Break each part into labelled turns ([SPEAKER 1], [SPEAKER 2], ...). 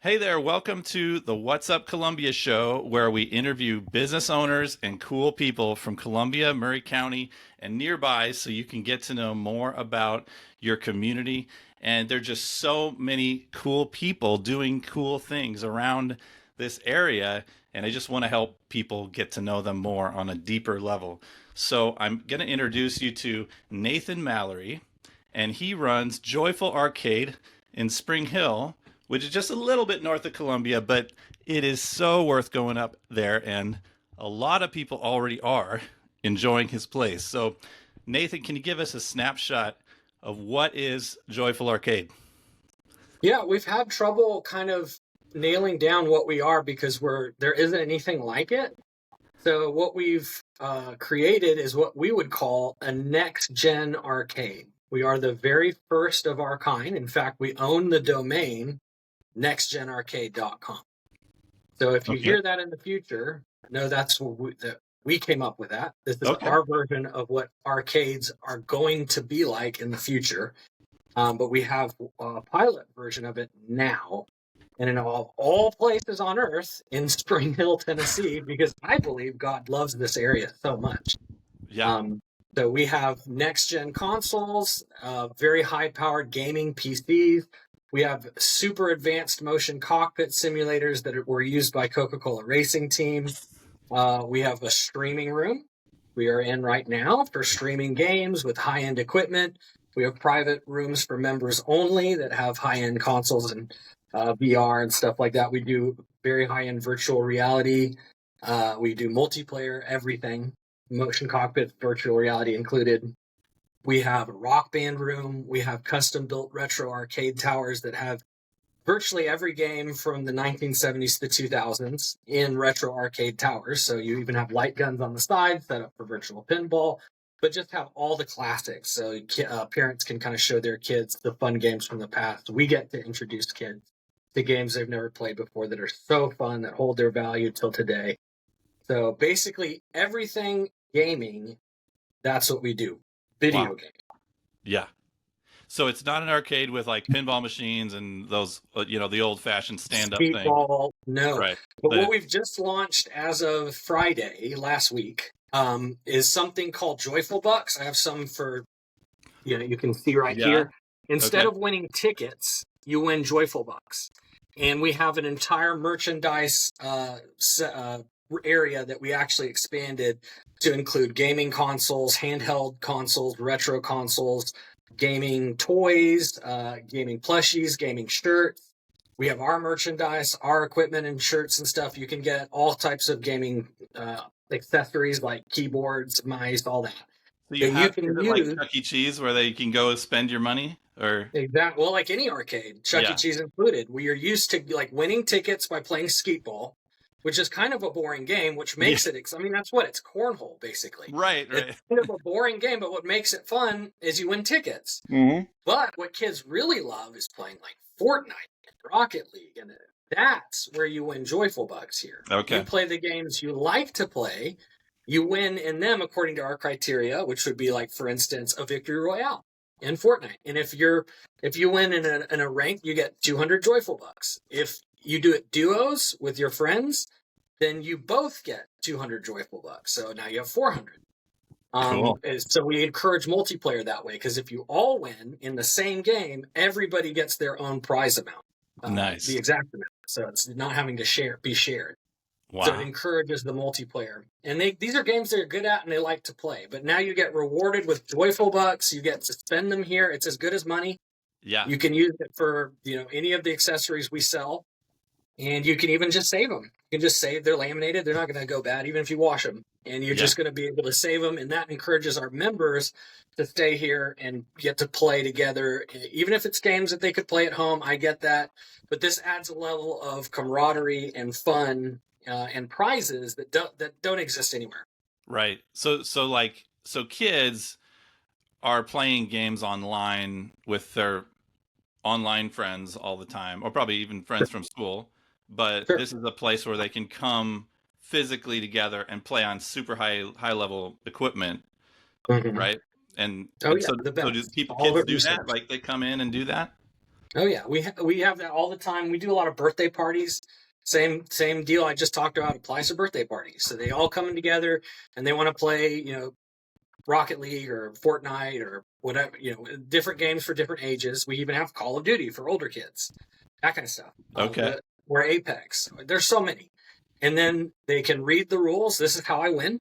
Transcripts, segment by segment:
[SPEAKER 1] Hey there, welcome to the What's Up Columbia show, where we interview business owners and cool people from Columbia, Murray County, and nearby so you can get to know more about your community. And there are just so many cool people doing cool things around this area. And I just want to help people get to know them more on a deeper level. So I'm going to introduce you to Nathan Mallory, and he runs Joyfull Arcade in Spring Hill, which is just a little bit north of Columbia, but it is so worth going up there. And a lot of people already are enjoying his place. So, Nathan, can you give us a snapshot of what is Joyfull Arcade?
[SPEAKER 2] Yeah, we've had trouble kind of nailing down what we are because there isn't anything like it. So what we've created is what we would call a next gen arcade. We are the very first of our kind. In fact, we own the domain nextgenarcade.com. So if you
[SPEAKER 1] Okay.
[SPEAKER 2] hear that in the future, know that's that we came up with that. This is
[SPEAKER 1] Okay.
[SPEAKER 2] our version of what arcades are going to be like in the future. But we have a pilot version of it now. And in all places on earth, in Spring Hill, Tennessee, because I believe God loves this area so much.
[SPEAKER 1] Yeah.
[SPEAKER 2] Um, so we have next-gen consoles, very high-powered gaming PCs. We have super advanced motion cockpit simulators that were used by Coca-Cola racing teams. We have a streaming room we are in right now for streaming games with high-end equipment. We have private rooms for members only that have high-end consoles and VR and stuff like that. We do very high-end virtual reality. We do multiplayer, everything, motion cockpit, virtual reality included. We have a rock band room. We have custom-built retro arcade towers that have virtually every game from the 1970s to the 2000s in retro arcade towers. So you even have light guns on the side set up for virtual pinball, but just have all the classics. So parents can kind of show their kids the fun games from the past. We get to introduce kids to games they've never played before that are so fun, that hold their value till today. So basically everything gaming, that's what we do. Video
[SPEAKER 1] Wow.
[SPEAKER 2] games.
[SPEAKER 1] Yeah. So it's not an arcade with like pinball machines and those, the old fashioned stand up thing.
[SPEAKER 2] Speedball, no.
[SPEAKER 1] Right.
[SPEAKER 2] But what
[SPEAKER 1] The,
[SPEAKER 2] we've just launched as of Friday last week is something called Joyful Bucks. I have some for, you can see right
[SPEAKER 1] yeah.
[SPEAKER 2] here. Instead
[SPEAKER 1] Okay.
[SPEAKER 2] of winning tickets, you win Joyful Bucks. And we have an entire merchandise area that we actually expanded to include gaming consoles, handheld consoles, retro consoles, gaming toys, gaming plushies, gaming shirts. We have our merchandise, our equipment and shirts and stuff. You can get all types of gaming accessories like keyboards, mice, all that.
[SPEAKER 1] So you
[SPEAKER 2] That you
[SPEAKER 1] have,
[SPEAKER 2] can
[SPEAKER 1] is it like
[SPEAKER 2] use.
[SPEAKER 1] Chuck E. Cheese where they can go spend your money or?
[SPEAKER 2] Exactly. Well, like any arcade, Chuck E.
[SPEAKER 1] Yeah.
[SPEAKER 2] Cheese included, we are used to like winning tickets by playing skeet ball, which is kind of a boring game, which
[SPEAKER 1] Yeah.
[SPEAKER 2] makes it, I mean, that's what it's cornhole, basically.
[SPEAKER 1] Right.
[SPEAKER 2] It's kind of a boring game, but what makes it fun is you win tickets.
[SPEAKER 1] Mm-hmm.
[SPEAKER 2] But what kids really love is playing like Fortnite and Rocket League, and that's where you win Joyful Bucks here.
[SPEAKER 1] Okay.
[SPEAKER 2] You play the games you like to play, you win in them according to our criteria, which would be like, for instance, a victory royale in Fortnite. And if you win in a rank, you get 200 Joyful Bucks. If you do it duos with your friends, then you both get 200 Joyful Bucks. So now you have 400.
[SPEAKER 1] Cool.
[SPEAKER 2] So we encourage multiplayer that way, because if you all win in the same game, everybody gets their own prize amount.
[SPEAKER 1] Nice.
[SPEAKER 2] The exact amount. So it's not having to be shared.
[SPEAKER 1] Wow.
[SPEAKER 2] So it encourages the multiplayer. And these are games they're good at and they like to play. But now you get rewarded with Joyful Bucks. You get to spend them here. It's as good as money.
[SPEAKER 1] Yeah.
[SPEAKER 2] You can use it for any of the accessories we sell. And you can even just save them. You can just save. They're laminated. They're not going to go bad, even if you wash them. And you're just going to be able to save them. And that encourages our members to stay here and get to play together. Even if it's games that they could play at home, I get that. But this adds a level of camaraderie and fun and prizes that don't exist anywhere.
[SPEAKER 1] Right. So kids are playing games online with their online friends all the time, or probably even friends from school. But
[SPEAKER 2] Sure.
[SPEAKER 1] this is a place where they can come physically together and play on super high level equipment,
[SPEAKER 2] Mm-hmm.
[SPEAKER 1] right? And,
[SPEAKER 2] Oh,
[SPEAKER 1] and
[SPEAKER 2] yeah,
[SPEAKER 1] so
[SPEAKER 2] the
[SPEAKER 1] so do
[SPEAKER 2] best.
[SPEAKER 1] kids
[SPEAKER 2] All of it
[SPEAKER 1] do that?
[SPEAKER 2] research.
[SPEAKER 1] Like they come in and do that?
[SPEAKER 2] Oh yeah, we have that all the time. We do a lot of birthday parties. Same deal I just talked about applies to birthday parties. So they all coming together and they want to play, Rocket League or Fortnite or whatever, different games for different ages. We even have Call of Duty for older kids, that kind of stuff.
[SPEAKER 1] Okay.
[SPEAKER 2] We're Apex. There's so many. And then they can read the rules. This is how I win.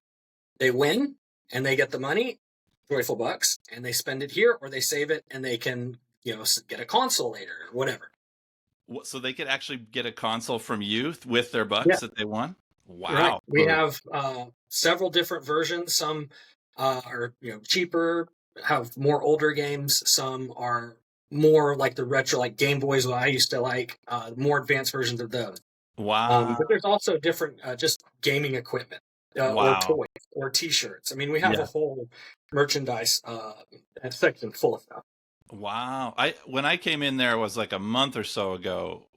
[SPEAKER 2] They win and they get the money, Joyfull bucks, and they spend it here or they save it and they can, get a console later or whatever.
[SPEAKER 1] So they could actually get a console from you with their bucks
[SPEAKER 2] Yeah.
[SPEAKER 1] that they won? Wow.
[SPEAKER 2] Right. We have several different versions. Some are cheaper, have more older games. Some are more like the retro, like Game Boys, what I used to like, more advanced versions of those.
[SPEAKER 1] Wow.
[SPEAKER 2] But there's also different just gaming equipment or
[SPEAKER 1] Wow.
[SPEAKER 2] toys or T-shirts. I mean, we have
[SPEAKER 1] Yeah.
[SPEAKER 2] a whole merchandise section full of stuff.
[SPEAKER 1] Wow. When I came in there was like a month or so ago.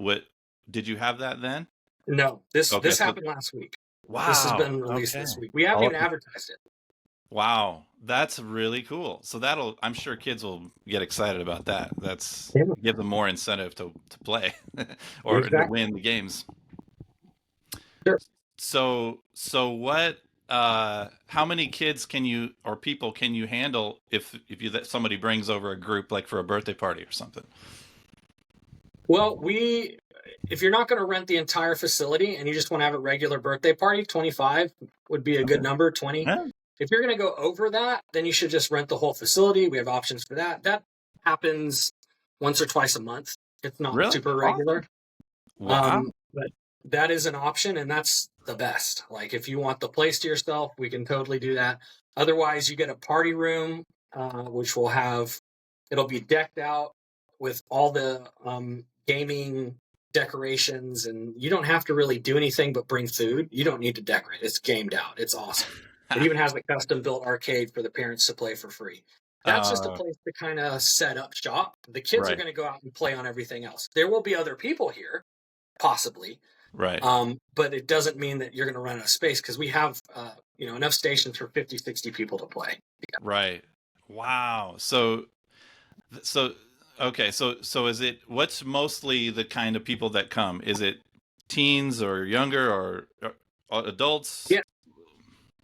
[SPEAKER 1] Did you have that then?
[SPEAKER 2] No, this
[SPEAKER 1] Okay,
[SPEAKER 2] happened last week.
[SPEAKER 1] Wow.
[SPEAKER 2] This has been released this week. We haven't even advertised it.
[SPEAKER 1] Wow, that's really cool. So I'm sure kids will get excited about that. That's give them more incentive to play or to win the games.
[SPEAKER 2] Sure.
[SPEAKER 1] So what? How many kids can you or people can you handle if somebody brings over a group like for a birthday party or something?
[SPEAKER 2] Well, if you're not going to rent the entire facility and you just want to have a regular birthday party, 25 would be a good number. 20.
[SPEAKER 1] Yeah.
[SPEAKER 2] If you're going to go over that, then you should just rent the whole facility. We have options for that. That happens once or twice a month. It's not super regular.
[SPEAKER 1] Wow.
[SPEAKER 2] But that is an option, and that's the best. Like if you want the place to yourself, we can totally do that. Otherwise, you get a party room, which it'll be decked out with all the gaming decorations, and you don't have to really do anything but bring food. You don't need to decorate. It's gamed out. It's awesome. It even has a custom built arcade for the parents to play for free. That's just a place to kind of set up shop. The kids are going to go out and play on everything else. There will be other people here, possibly.
[SPEAKER 1] Right.
[SPEAKER 2] But it doesn't mean that you're going to run out of space because we have, enough stations for 50, 60 people to play. Yeah.
[SPEAKER 1] Right. Wow. So okay. So what's mostly the kind of people that come? Is it teens or younger or adults?
[SPEAKER 2] Yeah.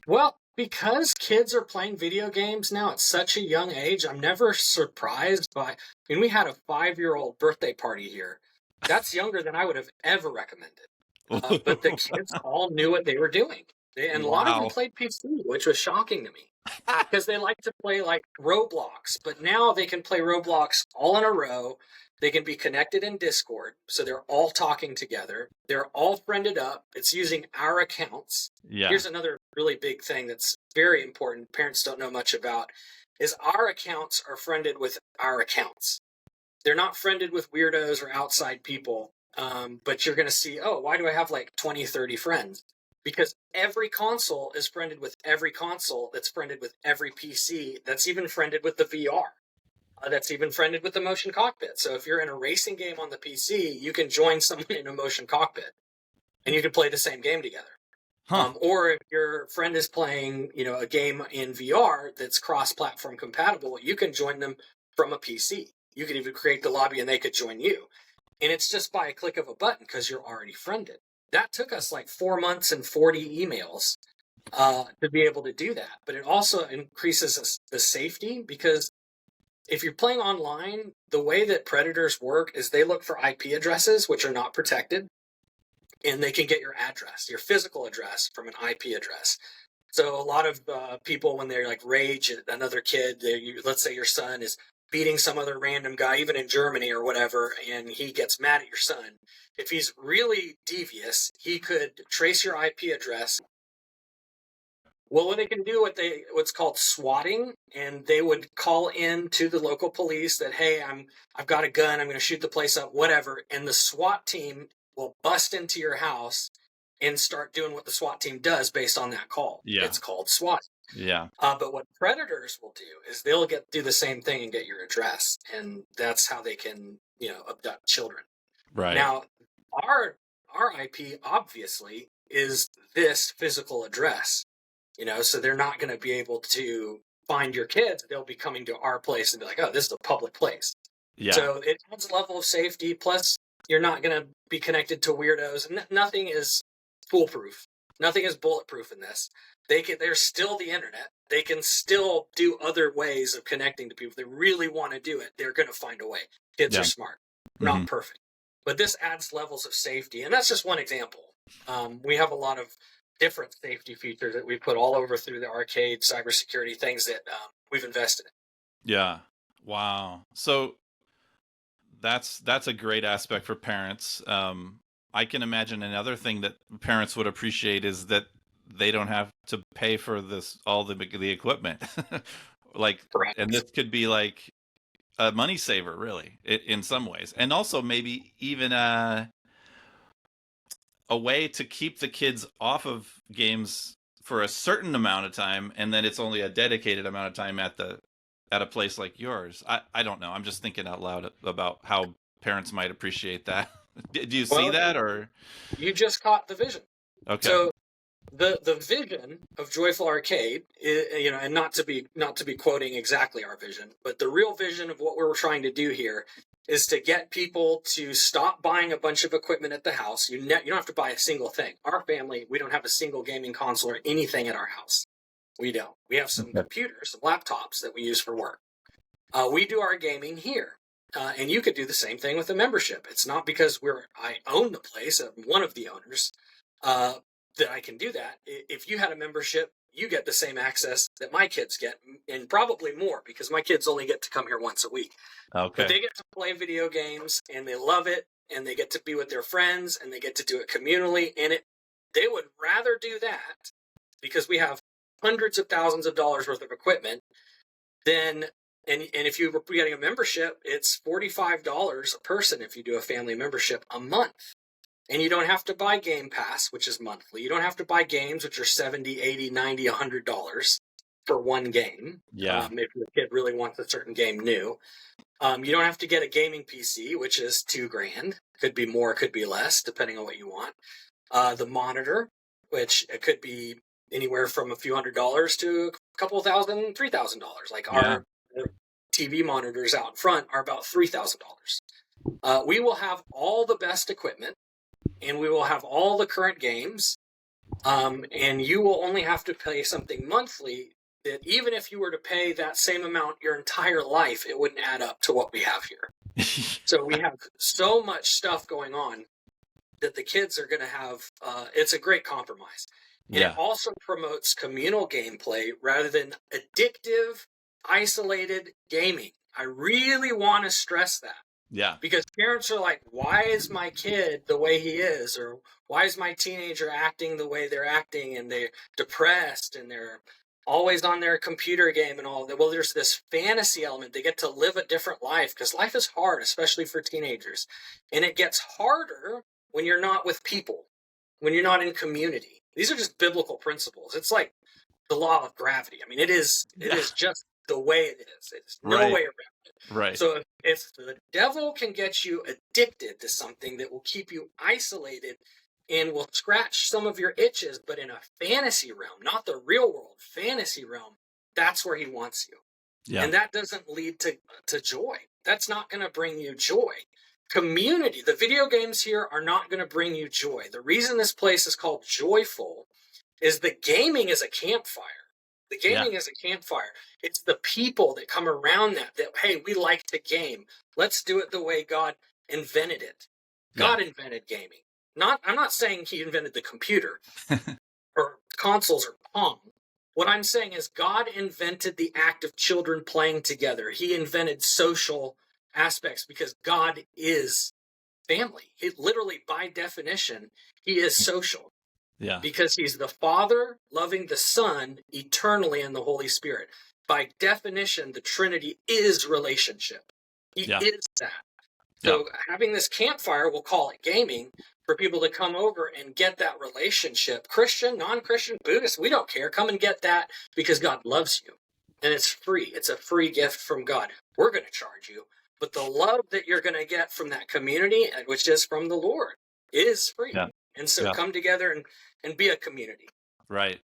[SPEAKER 2] Well, because kids are playing video games now at such a young age, I'm never surprised by. We had a 5-year-old birthday party here. That's younger than I would have ever recommended. But the kids all knew what they were doing. And a lot of them played PC, which was shocking to me because they like to play like Roblox. But now they can play Roblox all in a row. They can be connected in Discord. So they're all talking together. They're all friended up. It's using our accounts.
[SPEAKER 1] Yeah.
[SPEAKER 2] Here's another really big thing that's very important. Parents don't know much about is our accounts are friended with our accounts. They're not friended with weirdos or outside people. But you're going to see, why do I have like 20, 30 friends? Because every console is friended with every console that's friended with every PC that's even friended with the VR. That's even friended with the motion cockpit. So if you're in a racing game on the PC, you can join someone in a motion cockpit and you can play the same game together. Huh. Or if your friend is playing, a game in VR that's cross-platform compatible, you can join them from a PC. You can even create the lobby and they could join you. And it's just by a click of a button because you're already friended. That took us like 4 months and 40 emails to be able to do that. But it also increases the safety because if you're playing online, the way that predators work is they look for IP addresses, which are not protected, and they can get your address, your physical address from an IP address. So a lot of people, when they're like rage at another kid, let's say your son is beating some other random guy, even in Germany or whatever, and he gets mad at your son. If he's really devious, he could trace your IP address. Well, they can do what's called swatting, and they would call in to the local police that, hey, I've got a gun, I'm going to shoot the place up, whatever, and the SWAT team will bust into your house and start doing what the SWAT team does based on that call. Yeah. It's called SWAT.
[SPEAKER 1] Yeah.
[SPEAKER 2] But what predators will do is they'll do the same thing and get your address, and that's how they can, abduct children.
[SPEAKER 1] Right.
[SPEAKER 2] Now, our IP obviously is this physical address, so they're not going to be able to find your kids. They'll be coming to our place and be like, oh, this is a public place.
[SPEAKER 1] Yeah.
[SPEAKER 2] So it adds a level of safety. Plus, you're not going to be connected to weirdos. Nothing is foolproof. Nothing is bulletproof in this. They're still the internet. They can still do other ways of connecting to people. If they really want to do it, they're going to find a way. Kids
[SPEAKER 1] Yeah.
[SPEAKER 2] are smart. We're not perfect. But this adds levels of safety. And that's just one example. We have a lot of different safety features that we put all over through the arcade, cybersecurity, things that we've invested in.
[SPEAKER 1] Yeah. Wow. So that's a great aspect for parents. I can imagine another thing that parents would appreciate is that they don't have to pay for all the equipment. Like,
[SPEAKER 2] Correct.
[SPEAKER 1] and this could be like a money saver, really, in some ways, and also maybe even a way to keep the kids off of games for a certain amount of time, and then it's only a dedicated amount of time at a place like yours. I don't know. I'm just thinking out loud about how parents might appreciate that. Do you see that, or
[SPEAKER 2] you just caught the vision?
[SPEAKER 1] okay?
[SPEAKER 2] So the vision of Joyfull Arcade, and not to be quoting exactly our vision, but the real vision of what we're trying to do here is to get people to stop buying a bunch of equipment at the house. You don't have to buy a single thing. Our family, we don't have a single gaming console or anything at our house. We don't. We have some computers, some laptops that we use for work. We do our gaming here. And you could do the same thing with a membership. It's not because I own the place, I'm one of the owners, that I can do that. If you had a membership, you get the same access that my kids get, and probably more, because my kids only get to come here once a week.
[SPEAKER 1] Okay.
[SPEAKER 2] But they get to play video games, and they love it, and they get to be with their friends, and they get to do it communally, and they would rather do that, because we have hundreds of thousands of dollars worth of equipment, than... And if you're getting a membership, it's $45 a person if you do a family membership a month. And you don't have to buy Game Pass, which is monthly. You don't have to buy games, which are $70, $80, $90, $100 for one game.
[SPEAKER 1] Yeah.
[SPEAKER 2] If your kid really wants a certain game new. You don't have to get a gaming PC, which is $2,000. Could be more, could be less, depending on what you want. The monitor, which it could be anywhere from a few $100s to a couple $1,000, $3,000. Like our TV monitors out front are about $3,000. We will have all the best equipment, and we will have all the current games, and you will only have to pay something monthly that even if you were to pay that same amount your entire life, it wouldn't add up to what we have here. So we have so much stuff going on that the kids are going to have. It's a great compromise. And it also promotes communal gameplay rather than addictive, isolated gaming. I really want to stress that.
[SPEAKER 1] Yeah.
[SPEAKER 2] Because parents are like, why is my kid the way he is? Or why is my teenager acting the way they're acting? And they're depressed and they're always on their computer game and all that. Well, there's this fantasy element. They get to live a different life because life is hard, especially for teenagers. And it gets harder when you're not with people, when you're not in community. These are just biblical principles. It's like the law of gravity. I mean, it is just the way it is. It's no way around it.
[SPEAKER 1] Right.
[SPEAKER 2] So if the devil can get you addicted to something that will keep you isolated and will scratch some of your itches, but in a fantasy realm, not the real world, fantasy realm, that's where he wants you. Yeah. And that doesn't lead to joy. That's not going to bring you joy. Community, the video games here are not going to bring you joy. The reason this place is called Joyfull is the gaming is a campfire. The gaming is a campfire. It's the people that come around that, hey, we like to game. Let's do it the way God invented it. God invented gaming. I'm not saying he invented the computer or consoles or Pong. What I'm saying is God invented the act of children playing together. He invented social aspects because God is family. It literally, by definition, he is social. Yeah. Because he's the Father loving the Son eternally in the Holy Spirit. By definition, the Trinity is relationship. He is that. So having this campfire, we'll call it gaming, for people to come over and get that relationship. Christian, non-Christian, Buddhist, we don't care. Come and get that because God loves you. And it's free. It's a free gift from God. We're going to charge you. But the love that you're going to get from that community, which is from the Lord, is free. Yeah. And so come together and be a community.
[SPEAKER 1] Right.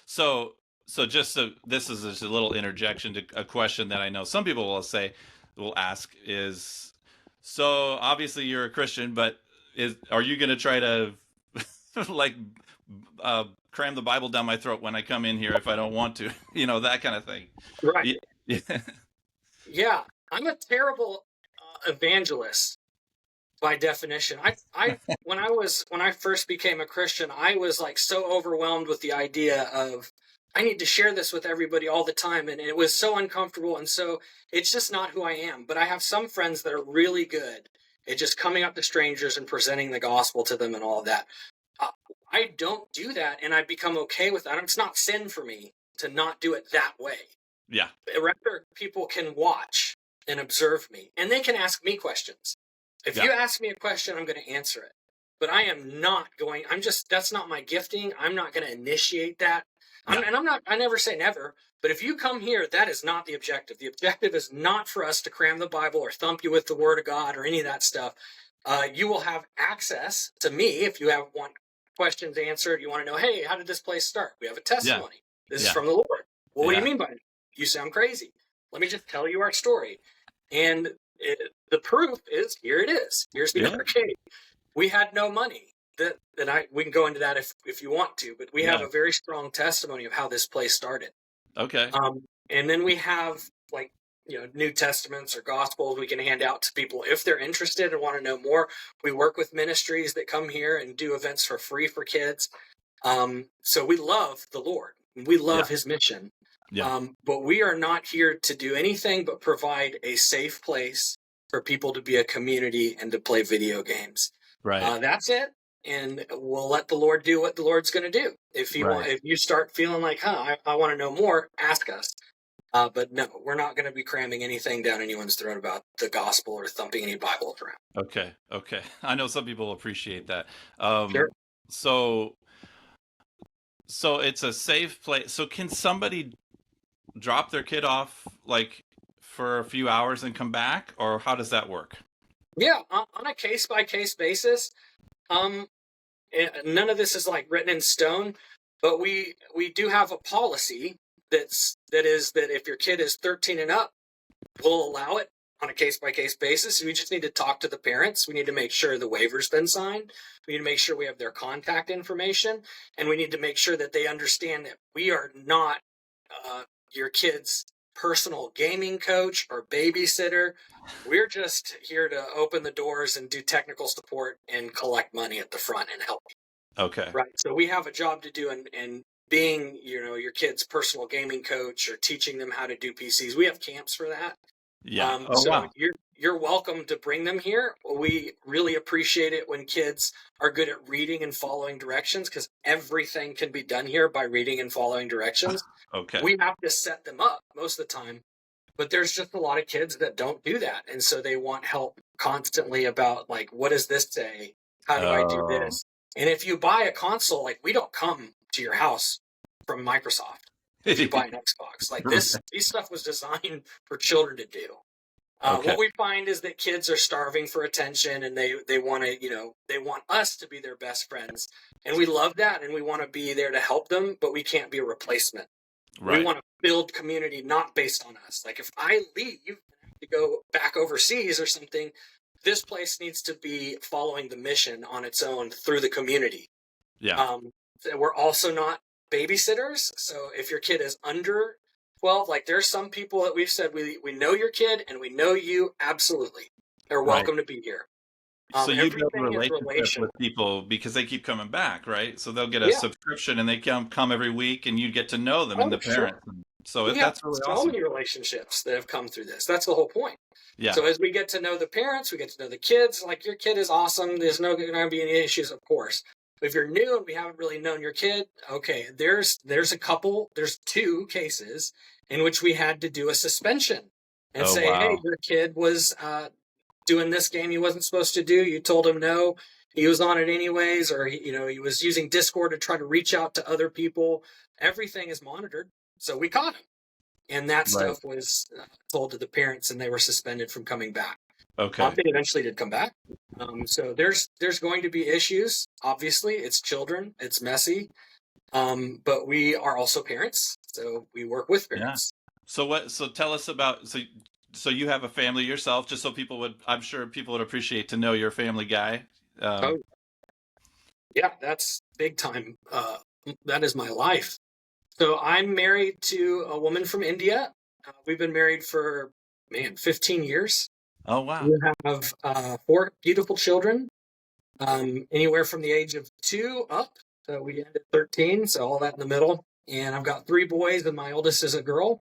[SPEAKER 1] So this is just a little interjection to a question that I know some people will say, will ask is, so obviously you're a Christian, but are you going to try to like cram the Bible down my throat when I come in here if I don't want to? That kind of thing.
[SPEAKER 2] Right.
[SPEAKER 1] Yeah.
[SPEAKER 2] Yeah. I'm a terrible evangelist by definition. When I first became a Christian, I was like so overwhelmed with the idea of I need to share this with everybody all the time, and it was so uncomfortable, and so it's just not who I am. But I have some friends that are really good at just coming up to strangers and presenting the gospel to them and all of that. I don't do that, and I become okay with that. It's not sin for me to not do it that way.
[SPEAKER 1] Yeah.
[SPEAKER 2] Rather, people can watch and observe me, and they can ask me questions. If you ask me a question, I'm going to answer it. But I am not going, that's not my gifting. I'm not going to initiate that.
[SPEAKER 1] Yeah.
[SPEAKER 2] I never say never, but if you come here, that is not the objective. The objective is not for us to cram the Bible or thump you with the Word of God or any of that stuff. You will have access to me if you want questions answered. You want to know, hey, how did this place start? We have a testimony. This is from the Lord. Well, what do you mean by it? You sound crazy. Let me just tell you our story. And the proof is, here it is. Here's the arcade. We had no money. We can go into that if you want to, but we have a very strong testimony of how this place started.
[SPEAKER 1] Okay.
[SPEAKER 2] And then we have New Testaments or Gospels we can hand out to people if they're interested and want to know more. We work with ministries that come here and do events for free for kids. So we love the Lord. We love His mission. Yeah. But we are not here to do anything but provide a safe place for people to be a community and to play video games.
[SPEAKER 1] Right.
[SPEAKER 2] That's it. And we'll let the Lord do what the Lord's going to do. If you start feeling like, I want to know more, ask us. But no, we're not going to be cramming anything down anyone's throat about the gospel or thumping any Bibles around.
[SPEAKER 1] Okay. I know some people appreciate that.
[SPEAKER 2] Sure.
[SPEAKER 1] So it's a safe place. So can somebody drop their kid off for a few hours and come back, or how does that work?
[SPEAKER 2] Yeah, on a case-by-case basis. None of this is written in stone, but we do have a policy that if your kid is 13 and up, we'll allow it on a case-by-case basis. We just need to talk to the parents. We need to make sure the waiver's been signed. We need to make sure we have their contact information, and we need to make sure that they understand that we are not your kid's personal gaming coach or babysitter. We're just here to open the doors and do technical support and collect money at the front and help you.
[SPEAKER 1] Okay.
[SPEAKER 2] Right. So we have a job to do in being, your kid's personal gaming coach or teaching them how to do PCs. We have camps for that.
[SPEAKER 1] Yeah.
[SPEAKER 2] Wow. You're welcome to bring them here. We really appreciate it when kids are good at reading and following directions, because everything can be done here by reading and following directions.
[SPEAKER 1] Okay.
[SPEAKER 2] We have to set them up most of the time, but there's just a lot of kids that don't do that. And so they want help constantly about what does this say? How do I do this? And if you buy a console, we don't come to your house from Microsoft. If you buy an Xbox, this stuff was designed for children to do. What we find is that kids are starving for attention, and they want to, they want us to be their best friends, and we love that, and we want to be there to help them, but we can't be a replacement. Right. We want to build community not based on us. If I leave to go back overseas or something, this place needs to be following the mission on its own through the community.
[SPEAKER 1] Yeah.
[SPEAKER 2] We're also not babysitters, so if your kid is under 12, there's some people that we've said we know your kid and we know you, absolutely. They're welcome to be here.
[SPEAKER 1] So you build a relationship with people because they keep coming back, right? So they'll get a subscription and they come every week, and you get to know them and the parents. Sure. So that's really awesome. So many
[SPEAKER 2] relationships that have come through this. That's the whole point.
[SPEAKER 1] Yeah.
[SPEAKER 2] So as we get to know the parents, we get to know the kids. Your kid is awesome. There's not going to be any issues, of course. But if you're new and we haven't really known your kid, okay, there's two cases in which we had to do a suspension and hey, your kid was doing this game he wasn't supposed to do. You told him no. He was on it anyways, or he was using Discord to try to reach out to other people. Everything is monitored, so we caught him, and that stuff was told to the parents, and they were suspended from coming back.
[SPEAKER 1] Okay.
[SPEAKER 2] They eventually did come back. So there's going to be issues. Obviously, it's children. It's messy. But we are also parents, so we work with parents.
[SPEAKER 1] Yeah. So tell us about, so you have a family yourself, just so people would, I'm sure people would appreciate to know you're a family guy.
[SPEAKER 2] Oh, yeah, that's big time. That is my life. So I'm married to a woman from India. We've been married for, 15 years.
[SPEAKER 1] Oh, wow.
[SPEAKER 2] We have 4 beautiful children, anywhere from the age of 2 up. So we ended 13, so all that in the middle. And I've got 3 boys, and my oldest is a girl.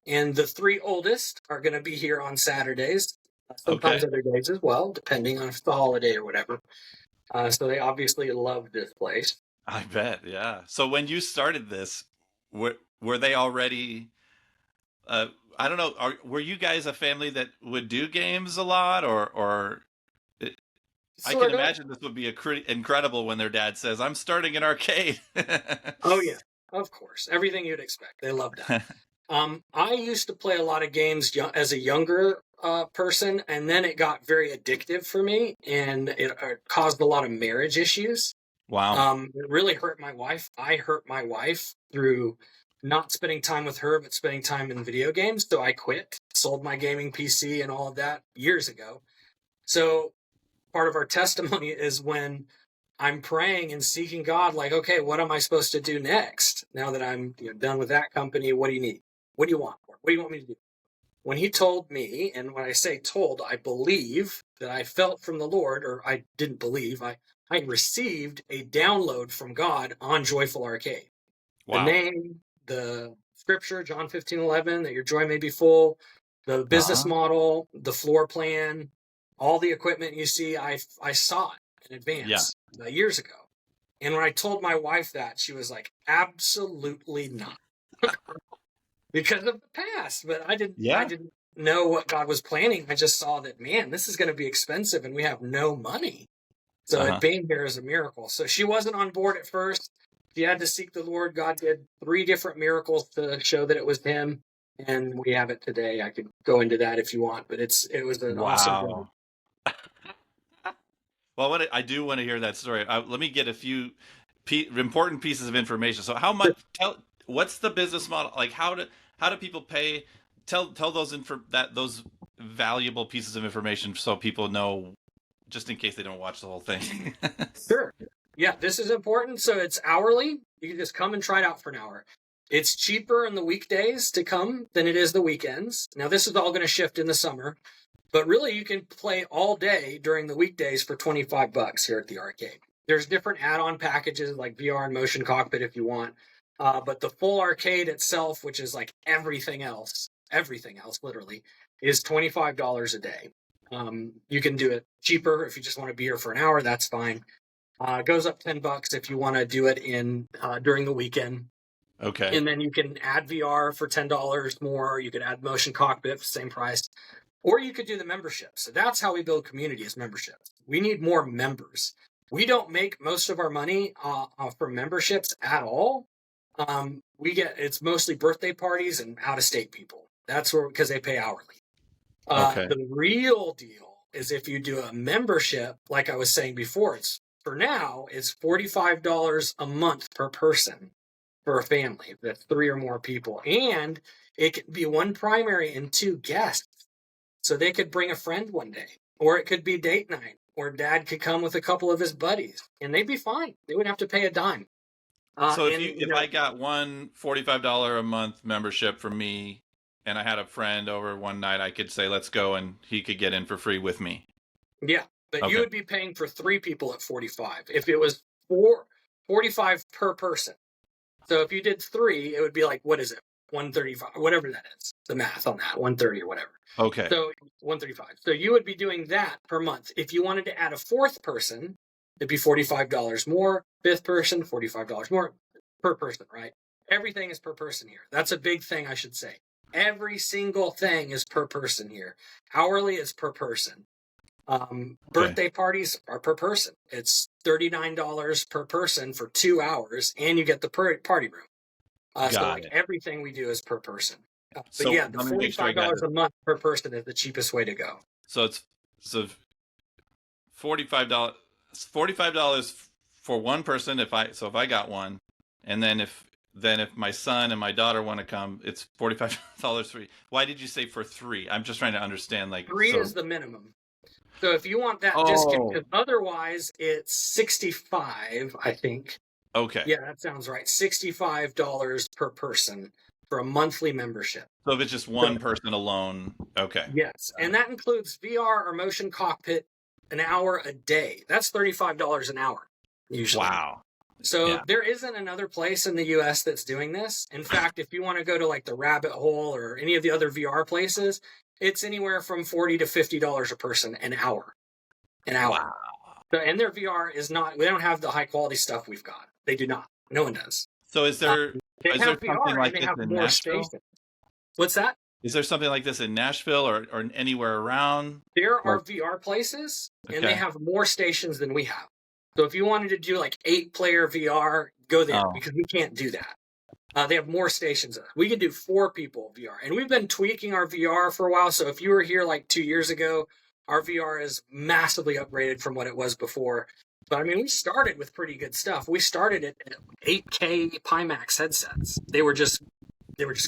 [SPEAKER 2] And the 3 oldest are going to be here on Saturdays, sometimes
[SPEAKER 1] Okay.
[SPEAKER 2] other days as well, depending on if it's a holiday or whatever. So they obviously love this place.
[SPEAKER 1] I bet. Yeah. So when you started this, were they already, uh, I don't know, were you guys a family that would do games a lot, or I can
[SPEAKER 2] Sort of.
[SPEAKER 1] imagine this would be incredible when their dad says, "I'm starting an arcade."
[SPEAKER 2] Oh, yeah, of course. Everything you'd expect. They love that. I used to play a lot of games as a younger person, and then it got very addictive for me, and it caused a lot of marriage issues.
[SPEAKER 1] Wow.
[SPEAKER 2] It really hurt my wife. I hurt my wife through not spending time with her, but spending time in video games. So I quit, sold my gaming PC and all of that years ago. So part of our testimony is when I'm praying and seeking God, like, okay, what am I supposed to do next? Now that I'm done with that company, what do you need? What do you want? What do you want me to do? When he told me, and when I say told, I believe that I felt from the Lord, or I didn't believe, I received a download from God on Joyfull Arcade. The
[SPEAKER 1] Wow.
[SPEAKER 2] name, the scripture, John 15:11, that your joy may be full, the business
[SPEAKER 1] Uh-huh.
[SPEAKER 2] model, the floor plan, all the equipment you see, I saw it in
[SPEAKER 1] Yeah.
[SPEAKER 2] advance years ago. And when I told my wife that, she was like, absolutely not. Because of the past. But I
[SPEAKER 1] Yeah.
[SPEAKER 2] didn't know what God was planning. I just saw that, man, this is going to be expensive and we have no money. So it
[SPEAKER 1] Uh-huh.
[SPEAKER 2] being here is a miracle. So she wasn't on board at first. She had to seek the Lord. God did 3 different miracles to show that it was him. And we have it today. I could go into that if you want, but it was an awesome journey.
[SPEAKER 1] Wow. Well, I do want to hear that story. Let me get a few important pieces of information. So, how much? What's the business model? Like, how do people pay? Tell those valuable pieces of information so people know, just in case they don't watch the whole thing.
[SPEAKER 2] Sure. Yeah, this is important. So it's hourly. You can just come and try it out for an hour. It's cheaper in the weekdays to come than it is the weekends. Now, this is all going to shift in the summer, but really you can play all day during the weekdays for $25 here at the arcade. There's different add-on packages like VR and motion cockpit if you want. But the full arcade itself, which is like everything else literally, is $25 a day. You can do it cheaper if you just want to be here for an hour. That's fine. It goes up $10 if you want to do it in during the weekend.
[SPEAKER 1] Okay.
[SPEAKER 2] And then you can add VR for $10 more. You could add motion cockpit for the same price. Or you could do the membership. So that's how we build community, is memberships. We need more members. We don't make most of our money from memberships at all. It's mostly birthday parties and out-of-state people. That's where, because they pay hourly.
[SPEAKER 1] Okay.
[SPEAKER 2] The real deal is if you do a membership, like I was saying before, for now, it's $45 a month per person for a family. That's 3 or more people. And it could be 1 primary and 2 guests. So they could bring a friend one day, or it could be date night, or dad could come with a couple of his buddies, and they'd be fine. They wouldn't have to pay a dime.
[SPEAKER 1] So
[SPEAKER 2] And
[SPEAKER 1] if I got one $45 a month membership from me, and I had a friend over one night, I could say, "Let's go," and he could get in for free with me.
[SPEAKER 2] yeah, but you
[SPEAKER 1] Okay.
[SPEAKER 2] would be paying for 3 people at 45. If it was 45 per person. So if you did 3, it would be like, what is it? 135, whatever that is. The math on that, 130 or whatever.
[SPEAKER 1] Okay.
[SPEAKER 2] So 135. So you would be doing that per month. If you wanted to add a 4th person, it'd be $45 more. 5th person, $45 more per person, right? Everything is per person here. That's a big thing I should say. Every single thing is per person here. Hourly is per person. Birthday parties are per person. It's $39 per person for 2 hours, and you get the party room. So like everything we do is per person. But
[SPEAKER 1] So
[SPEAKER 2] yeah, the
[SPEAKER 1] let me make sure I got
[SPEAKER 2] $45
[SPEAKER 1] it.
[SPEAKER 2] a month per person is the cheapest way to go.
[SPEAKER 1] So it's $45 for one person if I got one, and then if then if my son and my daughter want to come, it's $45 free. Why did you say for 3? I'm just trying to understand. Like,
[SPEAKER 2] 3
[SPEAKER 1] so.
[SPEAKER 2] is the minimum. So if you want that discount,
[SPEAKER 1] Oh,
[SPEAKER 2] because otherwise it's 65, I think.
[SPEAKER 1] okay.
[SPEAKER 2] Yeah, that sounds right. $65 per person for a monthly membership.
[SPEAKER 1] So if it's just
[SPEAKER 2] So,
[SPEAKER 1] one person alone, okay.
[SPEAKER 2] yes, and that includes VR or motion cockpit an hour a day. That's $35 an hour usually.
[SPEAKER 1] Wow.
[SPEAKER 2] So
[SPEAKER 1] Yeah.
[SPEAKER 2] there isn't another place in the US that's doing this. In fact, if you want to go to like the Rabbit Hole or any of the other VR places, it's anywhere from $40 to $50 a person an hour. An hour.
[SPEAKER 1] Wow.
[SPEAKER 2] So, and their VR is not, they don't have the high quality stuff we've got. They do not. No one does.
[SPEAKER 1] So is there
[SPEAKER 2] They
[SPEAKER 1] is there
[SPEAKER 2] have
[SPEAKER 1] something
[SPEAKER 2] VR
[SPEAKER 1] like
[SPEAKER 2] and they
[SPEAKER 1] this
[SPEAKER 2] have
[SPEAKER 1] in
[SPEAKER 2] more
[SPEAKER 1] Nashville?
[SPEAKER 2] stations. What's that?
[SPEAKER 1] Is there something like this in Nashville or anywhere around?
[SPEAKER 2] There are
[SPEAKER 1] Like,
[SPEAKER 2] VR places and
[SPEAKER 1] okay.
[SPEAKER 2] they have more stations than we have. So if you wanted to do like 8-player VR, go there
[SPEAKER 1] Oh,
[SPEAKER 2] because we can't do that. They have more stations. We can do 4 people VR. And we've been tweaking our VR for a while. So if you were here like 2 years ago, our VR is massively upgraded from what it was before. But I mean, we started with pretty good stuff. We started at 8K Pimax headsets. They were just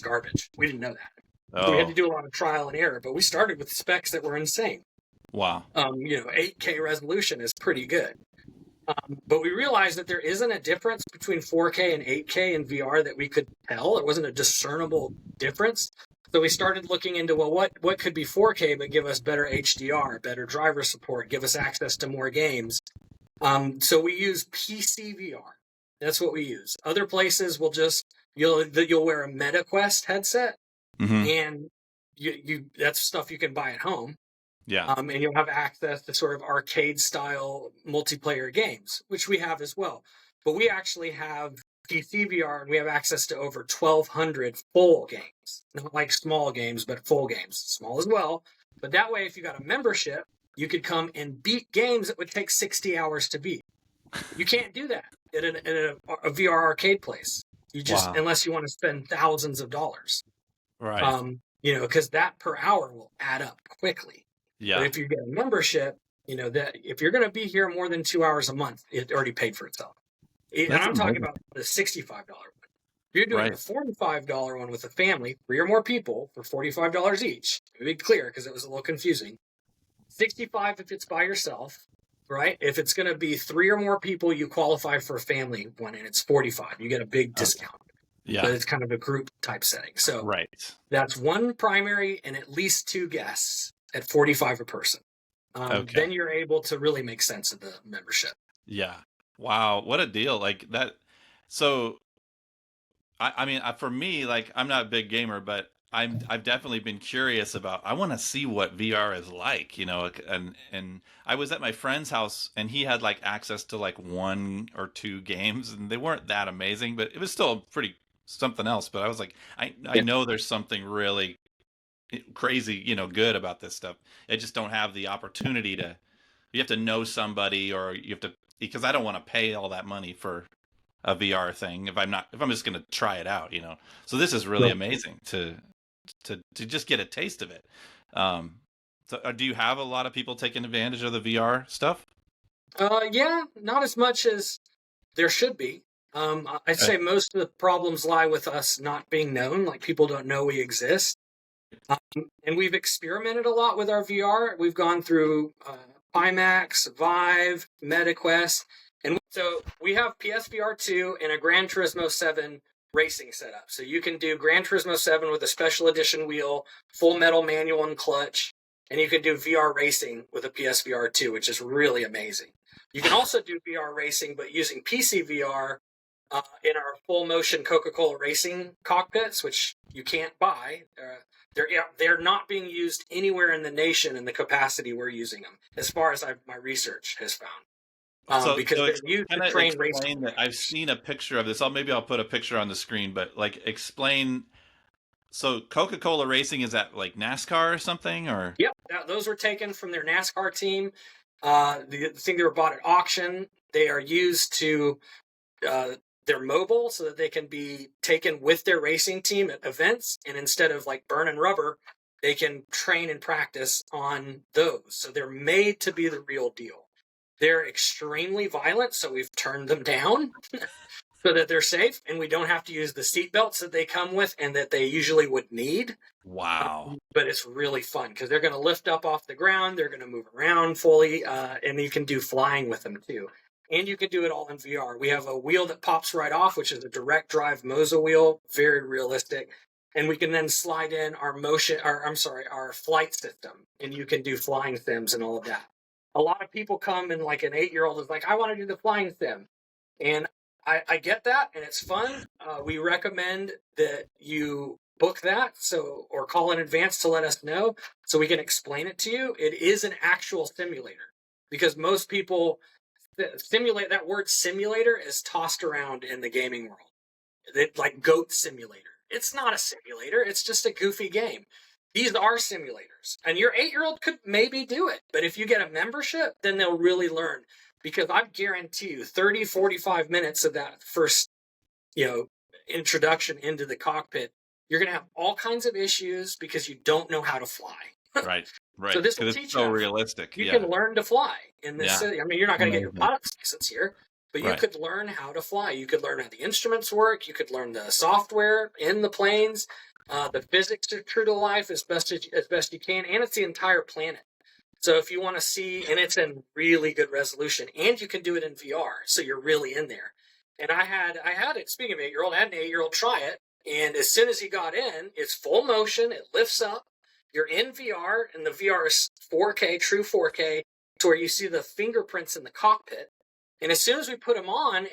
[SPEAKER 2] garbage. We didn't know that. So we had to
[SPEAKER 1] oh,
[SPEAKER 2] do a lot of trial and error, but we started with specs that were insane.
[SPEAKER 1] wow.
[SPEAKER 2] 8K resolution is pretty good. But we realized that there isn't a difference between 4K and 8K in VR that we could tell. It wasn't a discernible difference. So we started looking into, well, what could be 4K but give us better HDR, better driver support, give us access to more games. So we use PC VR. That's what we use. Other places will just, you'll wear a MetaQuest headset,
[SPEAKER 1] Hmm.
[SPEAKER 2] and you that's stuff you can buy at home.
[SPEAKER 1] Yeah.
[SPEAKER 2] And you'll have access to sort of arcade style multiplayer games, which we have as well. But we actually have PC VR and we have access to over 1,200 full games. Not like small games, but full games. Small as well. But that way, if you got a membership, you could come and beat games that would take 60 hours to beat. You can't do that at a VR arcade place. You just,
[SPEAKER 1] Wow.
[SPEAKER 2] unless you want to spend thousands of dollars.
[SPEAKER 1] Right.
[SPEAKER 2] Because that per hour will add up quickly.
[SPEAKER 1] Yeah.
[SPEAKER 2] But if you get a membership, that if you're going to be here more than 2 hours a month, it already paid for itself. And
[SPEAKER 1] That's
[SPEAKER 2] I'm talking
[SPEAKER 1] amazing.
[SPEAKER 2] about the $65 one. If you're doing
[SPEAKER 1] Right.
[SPEAKER 2] the $45 one with a family, 3 or more people for $45 each, to be clear, because it was a little confusing. 65 if it's by yourself, right? If it's going to be 3 or more people, you qualify for a family one, and it's 45. You get a big discount. But
[SPEAKER 1] Yeah.
[SPEAKER 2] it's kind of a group type setting. So
[SPEAKER 1] Right.
[SPEAKER 2] that's 1 primary and at least 2 guests at 45 a person.
[SPEAKER 1] Okay.
[SPEAKER 2] Then you're able to really make sense of the membership.
[SPEAKER 1] Yeah. Wow. What a deal. Like that. So, I mean, for me, like, I'm not a big gamer, but I've definitely been curious about, I want to see what VR is like, and I was at my friend's house and he had like access to like 1 or 2 games and they weren't that amazing, but it was still pretty something else. But I was like, I
[SPEAKER 2] Yeah.
[SPEAKER 1] know there's something really crazy, good about this stuff. I just don't have the opportunity to, you have to know somebody, or you have to, because I don't want to pay all that money for a VR thing if I'm just going to try it out. So this is really
[SPEAKER 2] Right.
[SPEAKER 1] amazing to just get a taste of it. So do you have a lot of people taking advantage of the VR stuff?
[SPEAKER 2] Yeah, not as much as there should be. I'd
[SPEAKER 1] Okay.
[SPEAKER 2] say most of the problems lie with us not being known, like people don't know we exist. And we've experimented a lot with our VR. We've gone through Pimax, Vive, MetaQuest, and so we have PSVR 2 and a Gran Turismo 7 racing setup. So you can do Gran Turismo 7 with a special edition wheel, full metal manual and clutch, and you can do VR racing with a PSVR 2, which is really amazing. You can also do VR racing, but using PC VR in our full motion Coca-Cola racing cockpits, which you can't buy. They're not being used anywhere in the nation in the capacity we're using them, as far as my research has found. Because they're used to train racing.
[SPEAKER 1] That I've seen a picture of this. Maybe I'll put a picture on the screen, but like explain. So Coca-Cola racing, is that like NASCAR or something, or?
[SPEAKER 2] Yep, those were taken from their NASCAR team. The thing they were bought at auction. They are used to. They're mobile so that they can be taken with their racing team at events, and instead of like burning rubber, they can train and practice on those. So they're made to be the real deal. They're extremely violent, so we've turned them down. so that they're safe and we don't have to use the seat belts that they come with and that they usually would need.
[SPEAKER 1] Wow.
[SPEAKER 2] But it's really fun because they're going to lift up off the ground. They're going to move around fully. And you can do flying with them too. And you can do it all in VR. We have a wheel that pops right off, which is a direct drive Moza wheel, very realistic. And we can then slide in our our flight system, and you can do flying sims and all of that. A lot of people come and like an 8-year-old is like, I want to do the flying sim. And I get that, and it's fun. We recommend that you book that or call in advance to let us know so we can explain it to you. It is an actual simulator because most people simulate that word simulator is tossed around in the gaming world. Like goat simulator. It's not a simulator. It's just a goofy game. These are simulators. And your 8-year-old could maybe do it. But if you get a membership, then they'll really learn. Because I guarantee you 30, 45 minutes of that first, introduction into the cockpit, you're going to have all kinds of issues because you don't know how to fly.
[SPEAKER 1] Right.
[SPEAKER 2] So this will teach
[SPEAKER 1] it's so realistic.
[SPEAKER 2] You can learn to fly in this city. I mean, you're not going to get your pilot's license here, but you could learn how to fly. You could learn how the instruments work. You could learn the software in the planes. The physics are true to life as best you can, and it's the entire planet. So if you want to see, and it's in really good resolution, and you can do it in VR, so you're really in there. And I had it. Speaking of 8-year-old, I had an 8-year-old try it, and as soon as he got in, it's full motion. It lifts up. You're in VR, and the VR is 4K, true 4K, to where you see the fingerprints in the cockpit. And as soon as we put him on,